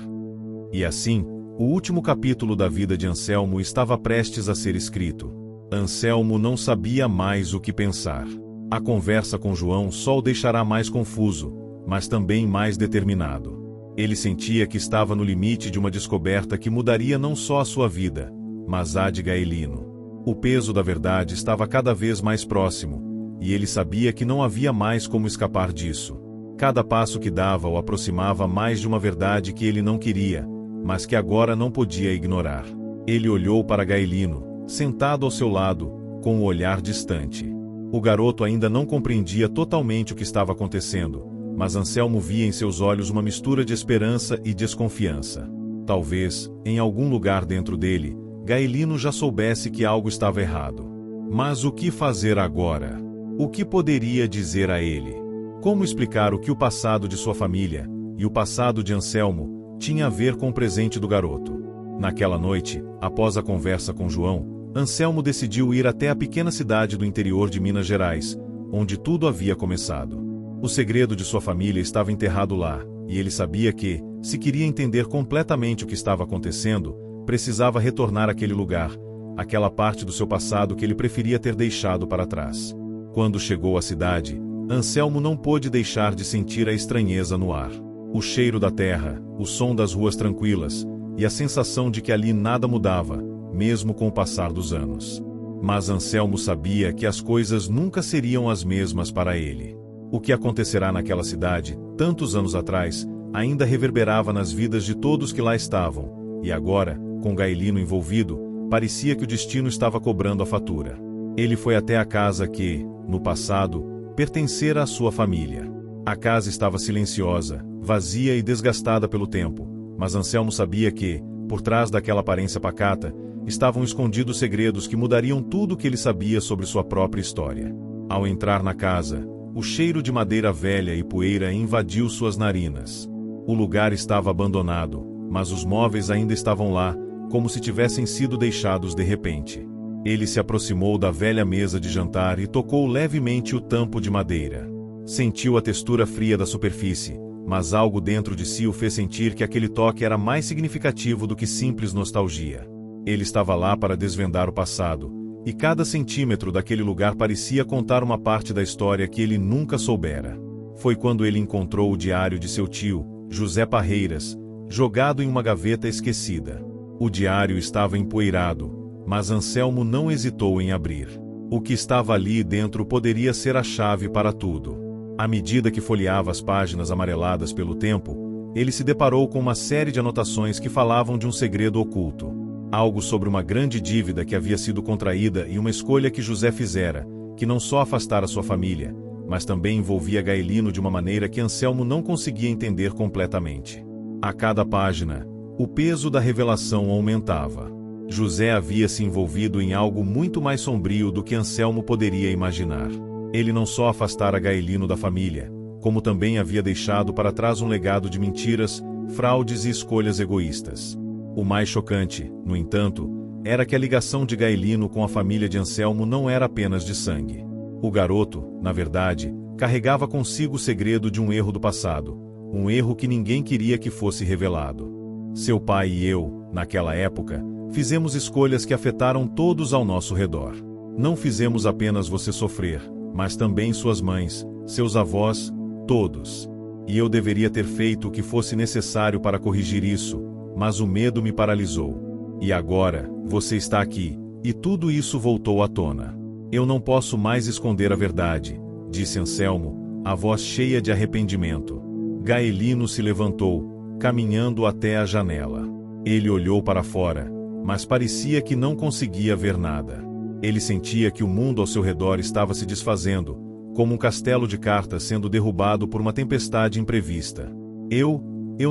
Speaker 1: E assim, o último capítulo da vida de Anselmo estava prestes a ser escrito. Anselmo não sabia mais o que pensar. A conversa com João só o deixará mais confuso, mas também mais determinado. Ele sentia que estava no limite de uma descoberta que mudaria não só a sua vida, mas a de Gaelino. O peso da verdade estava cada vez mais próximo, e ele sabia que não havia mais como escapar disso. Cada passo que dava o aproximava mais de uma verdade que ele não queria, mas que agora não podia ignorar. Ele olhou para Gaelino, sentado ao seu lado, com um olhar distante. O garoto ainda não compreendia totalmente o que estava acontecendo, mas Anselmo via em seus olhos uma mistura de esperança e desconfiança. Talvez, em algum lugar dentro dele, Gaelino já soubesse que algo estava errado. Mas o que fazer agora? O que poderia dizer a ele? Como explicar o que o passado de sua família, e o passado de Anselmo, tinha a ver com o presente do garoto? Naquela noite, após a conversa com João, Anselmo decidiu ir até a pequena cidade do interior de Minas Gerais, onde tudo havia começado. O segredo de sua família estava enterrado lá, e ele sabia que, se queria entender completamente o que estava acontecendo, precisava retornar àquele lugar, aquela parte do seu passado que ele preferia ter deixado para trás. Quando chegou à cidade, Anselmo não pôde deixar de sentir a estranheza no ar. O cheiro da terra, o som das ruas tranquilas, e a sensação de que ali nada mudava, mesmo com o passar dos anos. Mas Anselmo sabia que as coisas nunca seriam as mesmas para ele. O que acontecerá naquela cidade, tantos anos atrás, ainda reverberava nas vidas de todos que lá estavam, e agora, com Gaelino envolvido, parecia que o destino estava cobrando a fatura. Ele foi até a casa que, no passado, pertencera à sua família. A casa estava silenciosa, vazia e desgastada pelo tempo, mas Anselmo sabia que, por trás daquela aparência pacata, estavam escondidos segredos que mudariam tudo o que ele sabia sobre sua própria história. Ao entrar na casa, o cheiro de madeira velha e poeira invadiu suas narinas. O lugar estava abandonado, mas os móveis ainda estavam lá, como se tivessem sido deixados de repente. Ele se aproximou da velha mesa de jantar e tocou levemente o tampo de madeira. Sentiu a textura fria da superfície, mas algo dentro de si o fez sentir que aquele toque era mais significativo do que simples nostalgia. Ele estava lá para desvendar o passado, e cada centímetro daquele lugar parecia contar uma parte da história que ele nunca soubera. Foi quando ele encontrou o diário de seu tio, José Parreiras, jogado em uma gaveta esquecida. O diário estava empoeirado, mas Anselmo não hesitou em abrir. O que estava ali dentro poderia ser a chave para tudo. À medida que folheava as páginas amareladas pelo tempo, ele se deparou com uma série de anotações que falavam de um segredo oculto. Algo sobre uma grande dívida que havia sido contraída e uma escolha que José fizera, que não só afastara sua família, mas também envolvia Gaelino de uma maneira que Anselmo não conseguia entender completamente. A cada página, o peso da revelação aumentava. José havia se envolvido em algo muito mais sombrio do que Anselmo poderia imaginar. Ele não só afastara Gaelino da família, como também havia deixado para trás um legado de mentiras, fraudes e escolhas egoístas. O mais chocante, no entanto, era que a ligação de Gaelino com a família de Anselmo não era apenas de sangue. O garoto, na verdade, carregava consigo o segredo de um erro do passado, um erro que ninguém queria que fosse revelado. Seu pai e eu, naquela época, fizemos escolhas que afetaram todos ao nosso redor. Não fizemos apenas você sofrer, mas também suas mães, seus avós, todos. E eu deveria ter feito o que fosse necessário para corrigir isso, mas o medo me paralisou. E agora, você está aqui, e tudo isso voltou à tona. Eu não posso mais esconder a verdade, disse Anselmo, a voz cheia de arrependimento. Gaelino se levantou, caminhando até a janela. Ele olhou para fora, mas parecia que não conseguia ver nada. Ele sentia que o mundo ao seu redor estava se desfazendo, como um castelo de cartas sendo derrubado por uma tempestade imprevista. Eu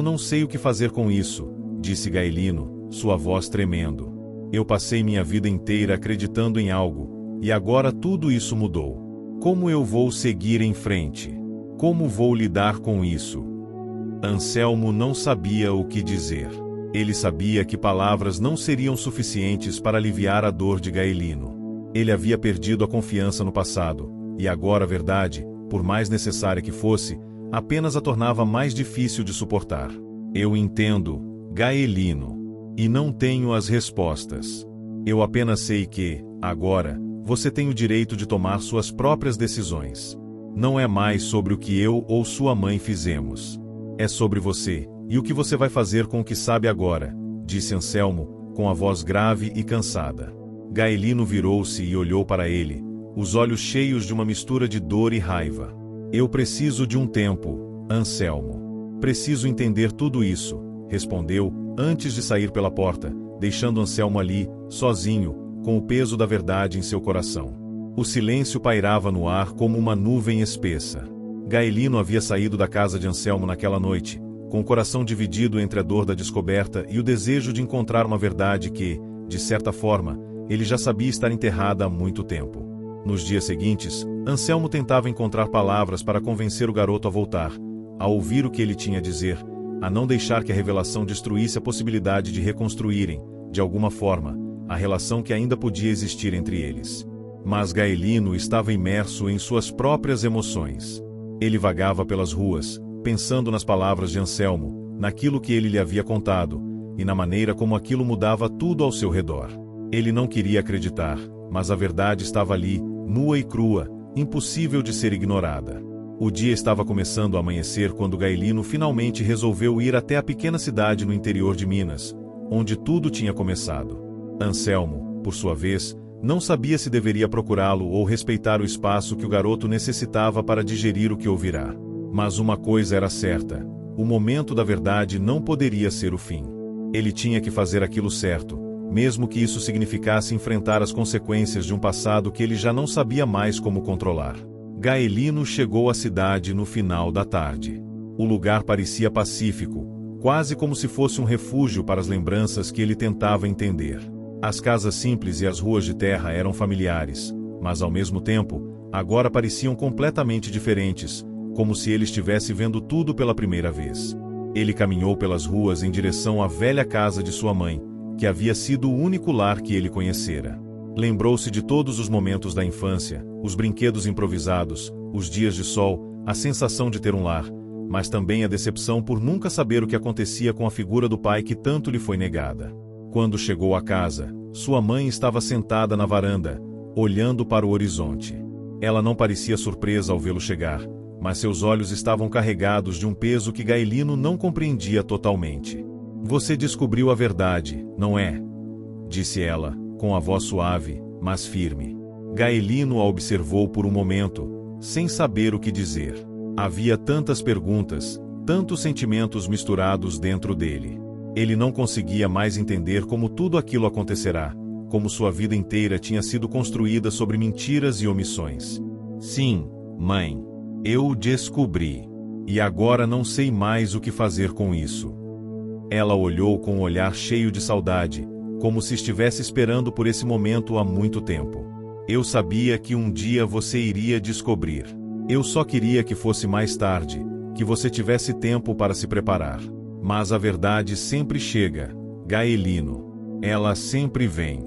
Speaker 1: não sei o que fazer com isso, disse Gaelino, sua voz tremendo. Eu passei minha vida inteira acreditando em algo, e agora tudo isso mudou. Como eu vou seguir em frente? Como vou lidar com isso? Anselmo não sabia o que dizer. Ele sabia que palavras não seriam suficientes para aliviar a dor de Gaelino. Ele havia perdido a confiança no passado, e agora a verdade, por mais necessária que fosse, apenas a tornava mais difícil de suportar. Eu entendo, Gaelino, e não tenho as respostas. Eu apenas sei que, agora, você tem o direito de tomar suas próprias decisões. Não é mais sobre o que eu ou sua mãe fizemos. É sobre você, e o que você vai fazer com o que sabe agora, disse Anselmo, com a voz grave e cansada. Gaelino virou-se e olhou para ele, os olhos cheios de uma mistura de dor e raiva. Eu preciso de um tempo, Anselmo. Preciso entender tudo isso, respondeu, antes de sair pela porta, deixando Anselmo ali, sozinho, com o peso da verdade em seu coração. O silêncio pairava no ar como uma nuvem espessa. Gaelino havia saído da casa de Anselmo naquela noite, com o coração dividido entre a dor da descoberta e o desejo de encontrar uma verdade que, de certa forma, ele já sabia estar enterrada há muito tempo. Nos dias seguintes, Anselmo tentava encontrar palavras para convencer o garoto a voltar, a ouvir o que ele tinha a dizer, a não deixar que a revelação destruísse a possibilidade de reconstruírem, de alguma forma, a relação que ainda podia existir entre eles. Mas Gaelino estava imerso em suas próprias emoções. Ele vagava pelas ruas, pensando nas palavras de Anselmo, naquilo que ele lhe havia contado, e na maneira como aquilo mudava tudo ao seu redor. Ele não queria acreditar, mas a verdade estava ali, nua e crua, impossível de ser ignorada. O dia estava começando a amanhecer quando Gaelino finalmente resolveu ir até a pequena cidade no interior de Minas, onde tudo tinha começado. Anselmo, por sua vez, não sabia se deveria procurá-lo ou respeitar o espaço que o garoto necessitava para digerir o que ouvirá. Mas uma coisa era certa: o momento da verdade não poderia ser o fim. Ele tinha que fazer aquilo certo, mesmo que isso significasse enfrentar as consequências de um passado que ele já não sabia mais como controlar. Gaelino chegou à cidade no final da tarde. O lugar parecia pacífico, quase como se fosse um refúgio para as lembranças que ele tentava entender. As casas simples e as ruas de terra eram familiares, mas ao mesmo tempo, agora pareciam completamente diferentes, como se ele estivesse vendo tudo pela primeira vez. Ele caminhou pelas ruas em direção à velha casa de sua mãe, que havia sido o único lar que ele conhecera. Lembrou-se de todos os momentos da infância, os brinquedos improvisados, os dias de sol, a sensação de ter um lar, mas também a decepção por nunca saber o que acontecia com a figura do pai que tanto lhe foi negada. Quando chegou à casa, sua mãe estava sentada na varanda, olhando para o horizonte. Ela não parecia surpresa ao vê-lo chegar, mas seus olhos estavam carregados de um peso que Gaelino não compreendia totalmente. "Você descobriu a verdade, não é?" disse ela, com a voz suave, mas firme. Gaelino a observou por um momento, sem saber o que dizer. Havia tantas perguntas, tantos sentimentos misturados dentro dele. Ele não conseguia mais entender como tudo aquilo acontecerá, como sua vida inteira tinha sido construída sobre mentiras e omissões. "Sim, mãe, eu o descobri. E agora não sei mais o que fazer com isso." Ela olhou com um olhar cheio de saudade, como se estivesse esperando por esse momento há muito tempo. "Eu sabia que um dia você iria descobrir. Eu só queria que fosse mais tarde, que você tivesse tempo para se preparar. Mas a verdade sempre chega, Gaelino. Ela sempre vem."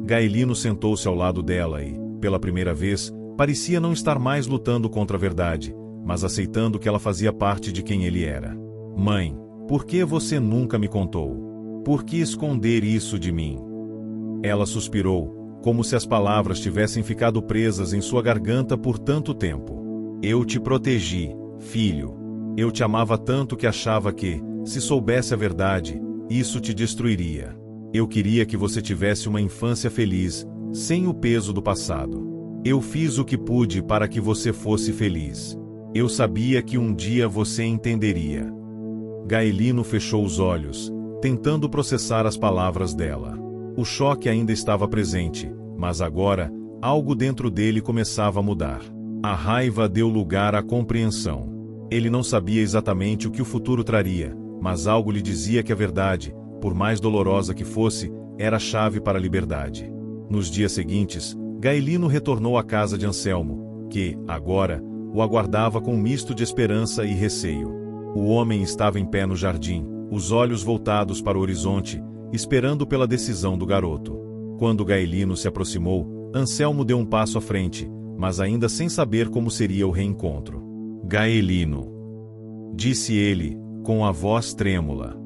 Speaker 1: Gaelino sentou-se ao lado dela e, pela primeira vez, parecia não estar mais lutando contra a verdade, mas aceitando que ela fazia parte de quem ele era. "Mãe, por que você nunca me contou? Por que esconder isso de mim?" Ela suspirou, como se as palavras tivessem ficado presas em sua garganta por tanto tempo. "Eu te protegi, filho. Eu te amava tanto que achava que, se soubesse a verdade, isso te destruiria. Eu queria que você tivesse uma infância feliz, sem o peso do passado. Eu fiz o que pude para que você fosse feliz. Eu sabia que um dia você entenderia." Gaelino fechou os olhos, tentando processar as palavras dela. O choque ainda estava presente, mas agora, algo dentro dele começava a mudar. A raiva deu lugar à compreensão. Ele não sabia exatamente o que o futuro traria, mas algo lhe dizia que a verdade, por mais dolorosa que fosse, era a chave para a liberdade. Nos dias seguintes, Gaelino retornou à casa de Anselmo, que, agora, o aguardava com um misto de esperança e receio. O homem estava em pé no jardim, os olhos voltados para o horizonte, esperando pela decisão do garoto. Quando Gaelino se aproximou, Anselmo deu um passo à frente, mas ainda sem saber como seria o reencontro. "Gaelino", disse ele, com a voz trêmula.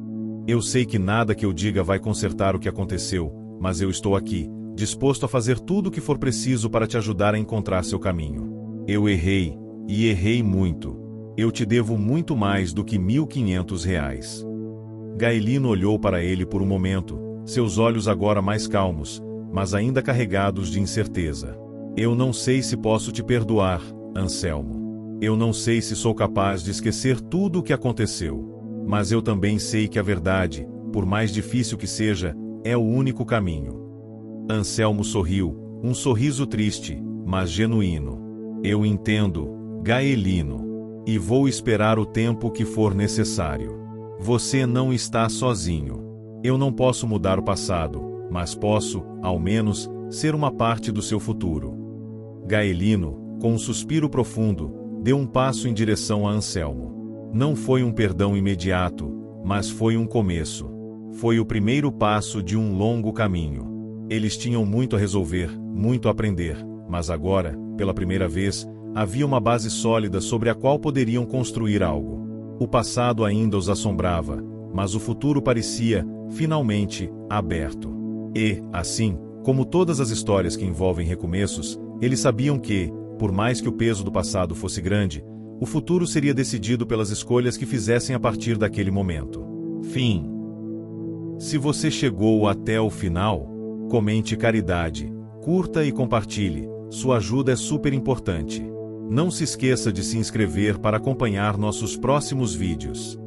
Speaker 1: "Eu sei que nada que eu diga vai consertar o que aconteceu, mas eu estou aqui, disposto a fazer tudo o que for preciso para te ajudar a encontrar seu caminho. Eu errei, e errei muito. Eu te devo muito mais do que R$ 1.500. Gaelino olhou para ele por um momento, seus olhos agora mais calmos, mas ainda carregados de incerteza. "Eu não sei se posso te perdoar, Anselmo. Eu não sei se sou capaz de esquecer tudo o que aconteceu. Mas eu também sei que a verdade, por mais difícil que seja, é o único caminho. Anselmo sorriu, um sorriso triste, mas genuíno. Eu entendo, Gaelino. E vou esperar o tempo que for necessário. Você não está sozinho. Eu não posso mudar o passado, mas posso, ao menos, ser uma parte do seu futuro. Gaelino, com um suspiro profundo, deu um passo em direção a Anselmo. Não foi um perdão imediato, mas foi um começo. Foi o primeiro passo de um longo caminho. Eles tinham muito a resolver, muito a aprender, mas agora, pela primeira vez, havia uma base sólida sobre a qual poderiam construir algo. O passado ainda os assombrava, mas o futuro parecia, finalmente, aberto. E, assim, como todas as histórias que envolvem recomeços, eles sabiam que, por mais que o peso do passado fosse grande, o futuro seria decidido pelas escolhas que fizessem a partir daquele momento. Fim. Se você chegou até o final, comente caridade, curta e compartilhe, sua ajuda é super importante. Não se esqueça de se inscrever para acompanhar nossos próximos vídeos.